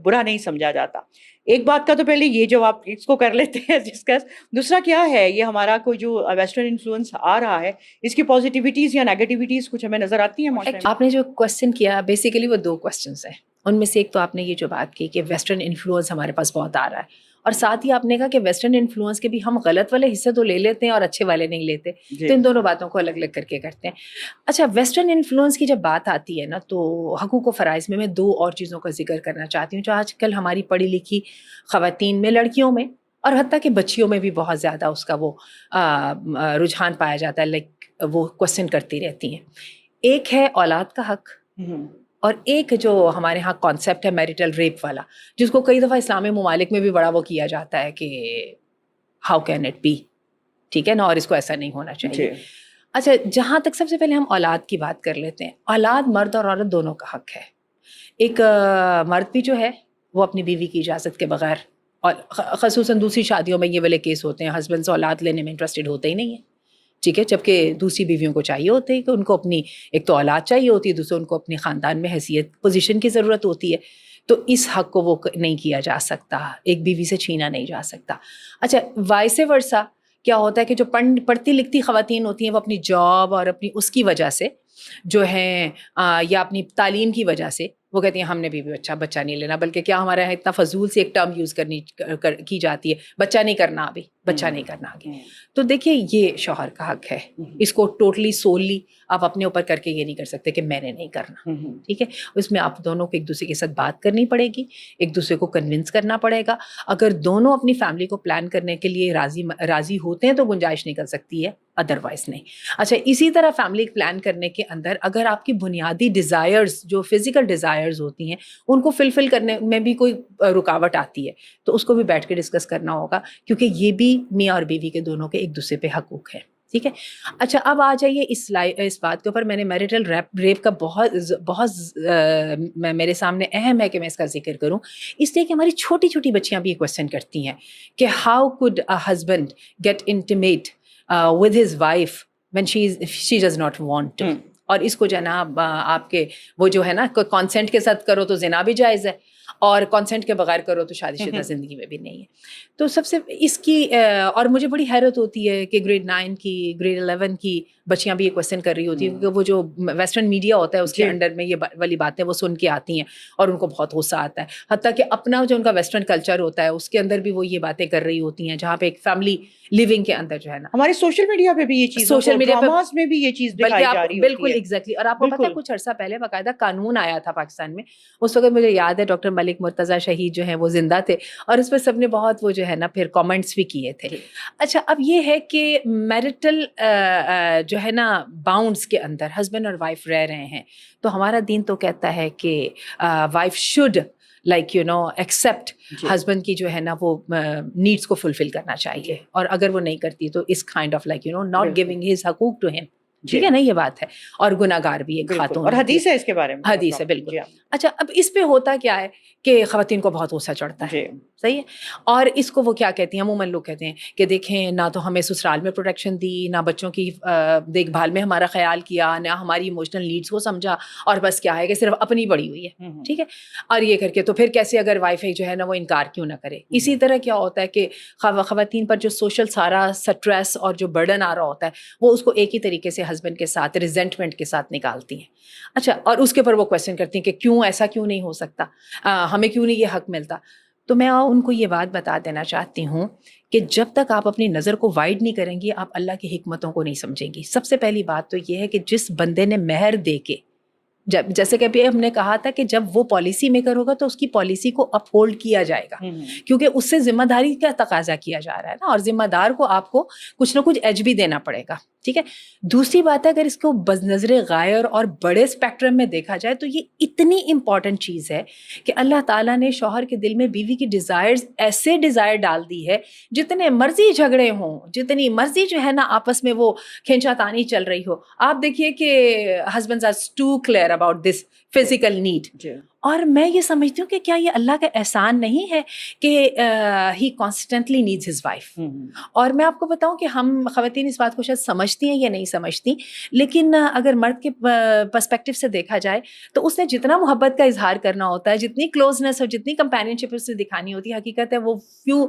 برا نہیں سمجھا جاتا. ایک بات کا تو پہلے یہ جواب اس کو کر لیتے ہیں ڈسکس. دوسرا کیا ہے یہ ہمارا کوئی جو ویسٹرن انفلوئنس آ رہا ہے، اس کی پازیٹیوٹیز یا نیگیٹیوٹیز کچھ ہمیں نظر آتی ہیں؟ آپ نے جو کوسچن کیا بیسیکلی وہ 2 کوسچنس ہیں. ان میں سے ایک تو آپ نے یہ جو بات کی کہ ویسٹرن انفلوئنس ہمارے پاس بہت آ رہا ہے، اور ساتھ ہی آپ نے کہا کہ ویسٹرن انفلوئنس کے بھی ہم غلط والے حصے تو لے لیتے ہیں اور اچھے والے نہیں لیتے، تو ان دونوں باتوں کو الگ الگ کر کے کرتے ہیں. اچھا، ویسٹرن انفلوئنس کی جب بات آتی ہے نا، تو حقوق و فرائض میں 2 اور چیزوں کا ذکر کرنا چاہتی ہوں جو آج کل ہماری پڑھی لکھی خواتین میں، لڑکیوں میں، اور حتیٰ کہ بچیوں میں بھی بہت زیادہ اس کا وہ رجحان پایا جاتا ہے، لائک وہ کوسچن کرتی رہتی ہیں. ایک ہے اولاد کا حق، اور ایک جو ہمارے ہاں کانسیپٹ ہے میریٹل ریپ والا، جس کو کئی دفعہ اسلامی ممالک میں بھی بڑا وہ کیا جاتا ہے کہ ہاؤ کین اٹ بی، ٹھیک ہے نا، اور اس کو ایسا نہیں ہونا چاہیے. اچھا، جہاں تک سب سے پہلے ہم اولاد کی بات کر لیتے ہیں. اولاد مرد اور عورت دونوں کا حق ہے. ایک مرد بھی جو ہے وہ اپنی بیوی کی اجازت کے بغیر، اور خصوصاً دوسری شادیوں میں یہ والے کیس ہوتے ہیں، ہسبینڈز اولاد لینے میں انٹرسٹڈ ہوتے ہی نہیں ہیں، ٹھیک ہے، جبکہ دوسری بیویوں کو چاہیے ہوتے ہیں کہ ان کو اپنی ایک تو اولاد چاہیے ہوتی ہے، دوسرے ان کو اپنے خاندان میں حیثیت پوزیشن کی ضرورت ہوتی ہے، تو اس حق کو وہ نہیں کیا جا سکتا، ایک بیوی سے چھینا نہیں جا سکتا۔ اچھا، وائس ورسا کیا ہوتا ہے کہ جو پڑھتی لکھتی خواتین ہوتی ہیں وہ اپنی جاب اور اپنی اس کی وجہ سے جو ہیں یا اپنی تعلیم کی وجہ سے وہ کہتی ہیں ہم نے بھی بچہ نہیں لینا، بلکہ کیا ہمارے یہاں اتنا فضول سے ایک ٹرم یوز کی جاتی ہے، بچہ نہیں کرنا، ابھی بچہ نہیں کرنا آگے۔ تو دیکھیے یہ شوہر کا حق ہے، اس کو ٹوٹلی سوللی آپ اپنے اوپر کر کے یہ نہیں کر سکتے کہ میں نے نہیں کرنا، ٹھیک ہے، اس میں آپ دونوں کو ایک دوسرے کے ساتھ بات کرنی پڑے گی، ایک دوسرے کو کنونس کرنا پڑے گا۔ اگر دونوں اپنی فیملی کو پلان کرنے کے لیے راضی ہوتے ہیں تو گنجائش نکل سکتی ہے، ادروائز نہیں۔ اچھا، اسی طرح فیملی پلان کرنے کے اندر اگر آپ کی بنیادی ڈیزائرز جو فزیکل ڈیزائرز ہوتی ہیں ان کو فلفل کرنے میں بھی کوئی رکاوٹ آتی ہے تو اس کو بھی بیٹھ کے ڈسکس کرنا ہوگا، کیونکہ یہ بھی میاں اور بیوی کے دونوں کے ایک دوسرے پہ حقوق ہیں، ٹھیک ہے۔ اچھا، اب آ جائیے اس بات کے اوپر، میں نے میریٹل ریپ کا بہت میرے سامنے اہم ہے کہ میں اس کا ذکر کروں، اس لیے کہ ہماری چھوٹی چھوٹی بچیاں بھی یہ کویسچن کرتی ہیں کہ how could a husband get intimate with his wife when she does not want to، اور اس کو جناب آپ کے وہ جو ہے نا کانسینٹ کے ساتھ کرو تو زنا بھی جائز ہے، اور کانسینٹ کے بغیر کرو تو شادی شدہ زندگی میں بھی نہیں ہے۔ تو سب سے اس کی اور مجھے بڑی حیرت ہوتی ہے کہ گریڈ 9 کی گریڈ 11 کی بچیاں بھی یہ کویسچن کر رہی ہوتی ہیں، کیونکہ وہ جو ویسٹرن میڈیا ہوتا ہے اس کے انڈر میں یہ والی باتیں وہ سن کے آتی ہیں اور ان کو بہت غصہ آتا ہے، حتیٰ کہ اپنا جو ان کا ویسٹرن کلچر ہوتا ہے اس کے اندر بھی وہ یہ باتیں کر رہی ہوتی ہیں، جہاں پہ ایک فیملی لیونگ کے اندر جو ہے نا ہمارے سوشل میڈیا پہ بھی یہ چیز، سوشل میڈیا پہ میں بھی یہ چیز دکھائی جا رہی ہوتی ہے، بالکل ایگزیکٹلی۔ اور آپ کو پتہ ہے کچھ عرصہ پہلے باقاعدہ قانون آیا تھا پاکستان میں، اس وقت مجھے یاد ہے ڈاکٹر ملک مرتضیٰ شہید جو ہیں وہ زندہ تھے، اور اس پہ سب نے بہت وہ جو ہے نا پھر کامنٹس بھی کیے تھے۔ اچھا، اب یہ ہے کہ میرٹل جو ہے نا باؤنڈس کے اندر ہسبینڈ اور وائف رہ رہے ہیں، تو ہمارا دین تو کہتا ہے کہ wife should like accept husband کی جو ہے نا وہ نیڈس کو فلفل کرنا چاہیے، اور اگر وہ نہیں کرتی تو اس kind of like not giving his حقوق ٹو ہم، ٹھیک ہے نا، یہ بات ہے، اور گناہ گار بھی ایک خاتون، اور حدیث ہے اس کے بارے میں، حدیث ہے بالکل۔ اچھا، اب اس پہ ہوتا کیا ہے کہ خواتین کو بہت غصہ چڑھتا ہے، صحیح ہے، اور اس کو وہ کیا کہتی ہیں، عموماً لوگ کہتے ہیں کہ دیکھیں نہ تو ہمیں سسرال میں پروٹیکشن دی، نہ بچوں کی دیکھ بھال میں ہمارا خیال کیا، نہ ہماری ایموشنل نیڈس کو سمجھا، اور بس کیا ہے کہ صرف اپنی پڑی ہوئی ہے، ٹھیک ہے، اور یہ کر کے تو پھر کیسے اگر وائف جو ہے نا وہ انکار کیوں نہ کرے۔ اسی طرح کیا ہوتا ہے کہ خواتین پر جو سوشل سارا سٹریس اور جو برڈن آ رہا ہوتا ہے وہ اس کو ایک ہی طریقے سے ہسبینڈ کے ساتھ ریزنٹمنٹ کے ساتھ نکالتی ہیں۔ اچھا، اور اس کے اوپر وہ کویسچن کرتی ہیں کہ کیوں ایسا کیوں نہیں ہو سکتا، ہمیں کیوں نہیں یہ حق ملتا۔ تو میں ان کو یہ بات بتا دینا چاہتی ہوں کہ جب تک آپ اپنی نظر کو وائڈ نہیں کریں گی آپ اللہ کی حکمتوں کو نہیں سمجھیں گی۔ سب سے پہلی بات تو یہ ہے کہ جس بندے نے مہر دے کے، جیسے کہ ابھی ہم نے کہا تھا کہ جب وہ پالیسی میکر ہوگا تو اس کی پالیسی کو اپ ہولڈ کیا جائے گا، کیونکہ اس سے ذمہ داری کا تقاضا کیا جا رہا ہے نا، اور ذمہ دار کو آپ کو کچھ نہ کچھ ایج بھی دینا پڑے گا، ٹھیک ہے۔ دوسری بات ہے اگر اس کو بنظر غائر اور بڑے اسپیکٹرم میں دیکھا جائے تو یہ اتنی امپورٹنٹ چیز ہے کہ اللہ تعالیٰ نے شوہر کے دل میں بیوی کی ڈیزائرز ایسے ڈیزائر ڈال دی ہے، جتنے مرضی جھگڑے ہوں، جتنی مرضی جو ہے نا آپس میں وہ کھینچا تانی چل رہی ہو، آپ دیکھیے کہ husbands are to clear about this physical need. اور میں یہ سمجھتی ہوں کہ کیا یہ اللہ کا احسان نہیں ہے کہ ہی کانسٹنٹلی نیڈز ہز وائف۔ اور میں آپ کو بتاؤں کہ ہم خواتین اس بات کو شاید سمجھتی ہیں یا نہیں سمجھتی، لیکن اگر مرد کے پرسپیکٹو سے دیکھا جائے تو اس نے جتنا محبت کا اظہار کرنا ہوتا ہے، جتنی کلوزنس اور جتنی کمپینین شپ اس سے دکھانی ہوتی ہے، حقیقت ہے وہ فیو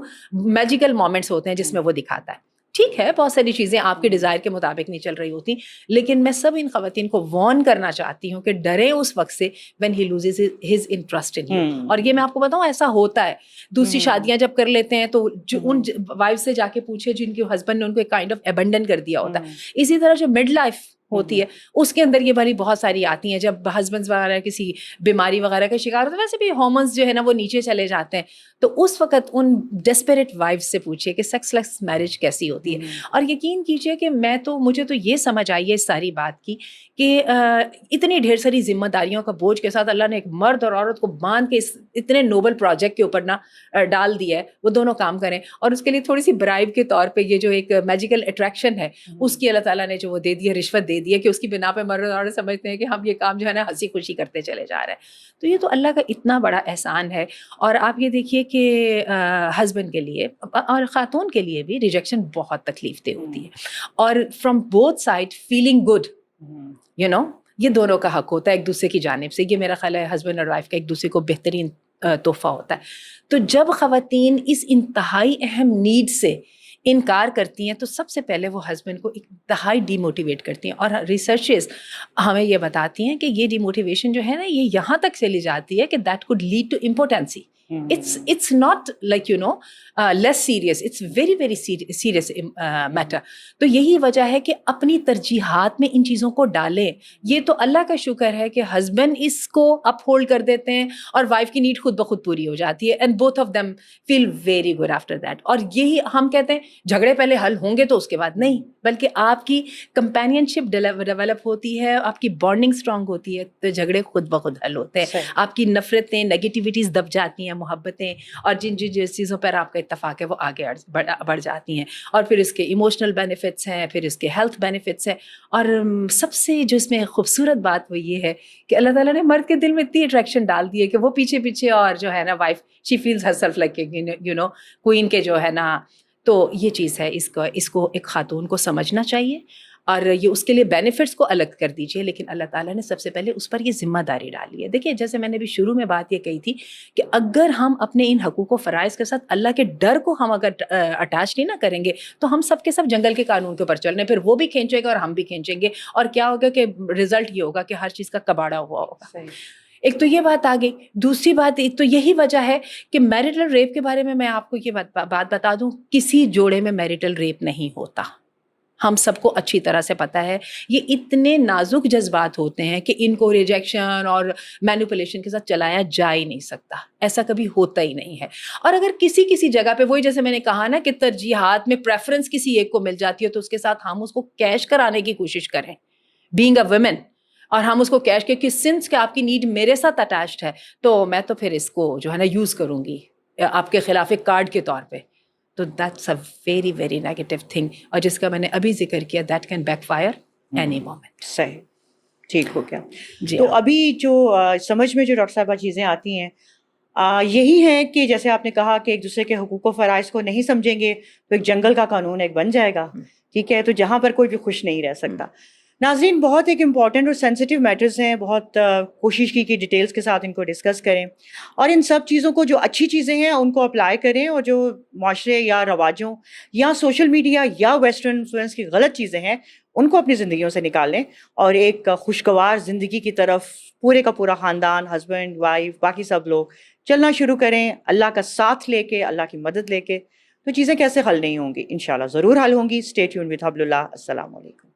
میجیکل مومنٹس ہوتے ہیں جس میں وہ دکھاتا ہے۔ ٹھیک ہے، بہت ساری چیزیں آپ کے ڈیزائر کے مطابق نہیں چل رہی ہوتی، لیکن میں سب ان خواتین کو وارن کرنا چاہتی ہوں کہ ڈریں اس وقت سے when he loses his interest in you۔ اور یہ میں آپ کو بتاؤں ایسا ہوتا ہے، دوسری شادیاں جب کر لیتے ہیں تو ان وائف سے جا کے پوچھے جن کے ہسبینڈ نے ان کو ایک کائنڈ آف ابنڈن کر دیا ہوتا ہے۔ اسی طرح جو مڈ لائف ہوتی ہے اس کے اندر یہ والی بہت ساری آتی ہیں، جب ہسبینڈز وغیرہ کسی بیماری وغیرہ کا شکار ہوتے ہیں، ویسے بھی ہارمونز جو ہے نا وہ نیچے چلے جاتے ہیں، تو اس وقت ان ڈیسپریٹ وائف سے پوچھیے کہ سیکس لیس میرج کیسی ہوتی ہے۔ اور یقین کیجیے کہ مجھے تو یہ سمجھ آئی ہے اس ساری بات کی کہ اتنی ڈھیر ساری ذمہ داریوں کا بوجھ کے ساتھ اللہ نے ایک مرد اور عورت کو باندھ کے اتنے نوبل پروجیکٹ کے اوپر نہ ڈال دیا ہے، وہ دونوں کام کریں، اور اس کے لیے تھوڑی سی برائب کے طور پہ یہ جو ایک میجیکل اٹریکشن ہے اس کی اللہ تعالیٰ نے جو وہ دے دی ہے، رشوت دے دی ہے کہ اس کی بنا پہ مرد عورت سمجھتے ہیں کہ ہم یہ کام جو ہے نا ہنسی خوشی کرتے چلے جا رہے ہیں. تو یہ تو اللہ کا اتنا بڑا احسان ہے. اور آپ یہ دیکھیے کہ ہسبینڈ کے لیے اور خاتون کے لیے بھی ریجیکشن بہت تکلیف دہ ہوتی ہے, اور from both side feeling good, you know, یہ دونوں کا حق ہوتا ہے ایک دوسرے کی جانب سے. یہ میرا خیال ہے ہسبینڈ اور وائف کا ایک دوسرے کو بہترین تحفہ ہوتا ہے. تو جب خواتین اس انتہائی اہم نیڈ سے انکار کرتی ہیں تو سب سے پہلے وہ ہسبینڈ کو انتہائی ڈی موٹیویٹ کرتی ہیں. اور ریسرچز ہمیں یہ بتاتی ہیں کہ یہ ڈی موٹیویشن جو ہے نا یہ یہاں تک چلی جاتی ہے کہ that could lead to impotency. It's not like, you know, less serious. It's very, very serious matter. تو یہی وجہ ہے کہ اپنی ترجیحات میں ان چیزوں کو ڈالیں. یہ تو اللہ کا شکر ہے کہ ہسبینڈ اس کو اپ ہولڈ کر دیتے ہیں اور وائف کی نیڈ خود بخود پوری ہو جاتی ہے, and both of them feel very good after that. اور یہی ہم کہتے ہیں جھگڑے پہلے حل ہوں گے تو اس کے بعد نہیں, بلکہ آپ کی کمپینین شپ ڈیولپ ہوتی ہے, آپ کی بانڈنگ اسٹرانگ ہوتی ہے تو جھگڑے خود بخود حل ہوتے ہیں. آپ کی نفرتیں, نیگیٹیوٹیز دب جاتی ہیں, محبتیں, اور جن چیزوں پر آپ کا اتفاق ہے وہ آگے بڑھ جاتی ہیں. اور پھر اس کے ایموشنل بینیفٹس ہیں, پھر اس کے ہیلتھ بینیفٹس ہیں. اور سب سے جو اس میں خوبصورت بات وہ یہ ہے کہ اللہ تعالیٰ نے مرد کے دل میں اتنی اٹریکشن ڈال دی ہے کہ وہ پیچھے پیچھے, اور جو ہے نا wife she feels herself like you know queen کے جو ہے نا. تو یہ چیز ہے, اس کو ایک خاتون کو سمجھنا چاہیے, اور یہ اس کے لیے بینیفٹس کو الگ کر دیجیے, لیکن اللہ تعالیٰ نے سب سے پہلے اس پر یہ ذمہ داری ڈالی ہے. دیکھیے جیسے میں نے بھی شروع میں بات یہ کہی تھی کہ اگر ہم اپنے ان حقوق و فرائض کے ساتھ اللہ کے ڈر کو ہم اگر اٹیچ نہیں نہ کریں گے تو ہم سب کے سب جنگل کے قانون کے اوپر چل رہے ہیں, پھر وہ بھی کھینچے گا اور ہم بھی کھینچیں گے, اور کیا ہوگا کہ رزلٹ یہ ہوگا کہ ہر چیز کا کباڑا ہوا ہوگا. ایک تو یہ بات آ گئی. دوسری بات ایک تو یہی وجہ ہے کہ میریٹل ریپ کے بارے میں آپ کو یہ بات بتا دوں, کسی جوڑے میں میریٹل ریپ نہیں ہوتا. ہم سب کو اچھی طرح سے پتہ ہے. یہ اتنے نازک جذبات ہوتے ہیں کہ ان کو ریجیکشن اور مینیپولیشن کے ساتھ چلایا جا ہی نہیں سکتا, ایسا کبھی ہوتا ہی نہیں ہے. اور اگر کسی جگہ پہ وہی جیسے میں نے کہا نا کہ ترجیحات میں پریفرنس کسی ایک کو مل جاتی ہے تو اس کے ساتھ ہم اس کو کیش کرانے کی کوشش کریں, بینگ اے ویمن, اور ہم اس کو کیش کے سنس کہ آپ کی نیڈ میرے ساتھ اٹیچڈ ہے تو میں تو پھر اس کو جو ہے نا یوز کروں گی آپ کے خلاف ایک کارڈ کے طور پہ. تو that's a very very negative thing, اور جس کا میں نے ابھی ذکر کیا that can back fire any moment. صحیح, ٹھیک ہو گیا. تو ابھی جو سمجھ میں جو ڈاکٹر صاحبہ چیزیں آتی ہیں یہی ہے کہ جیسے آپ نے کہا کہ ایک دوسرے کے حقوق و فرائض کو نہیں سمجھیں گے تو ایک جنگل کا قانون ایک بن جائے گا, ٹھیک ہے, تو جہاں پر کوئی بھی خوش نہیں رہ سکتا. ناظرین, بہت ایک امپورٹنٹ اور سینسٹیو میٹرز ہیں, بہت کوشش کی کہ ڈیٹیلز کے ساتھ ان کو ڈسکس کریں, اور ان سب چیزوں کو جو اچھی چیزیں ہیں ان کو اپلائی کریں, اور جو معاشرے یا رواجوں یا سوشل میڈیا یا ویسٹرن انفلوئنس کی غلط چیزیں ہیں ان کو اپنی زندگیوں سے نکالیں, اور ایک خوشگوار زندگی کی طرف پورے کا پورا خاندان, ہسبینڈ, وائف, باقی سب لوگ چلنا شروع کریں, اللہ کا ساتھ لے کے, اللہ کی مدد لے کے. تو چیزیں کیسے حل نہیں ہوں گی, انشاءاللہ ضرور حل ہوں گی. اسٹے ٹیون وتھ حبل اللہ. السلام علیکم.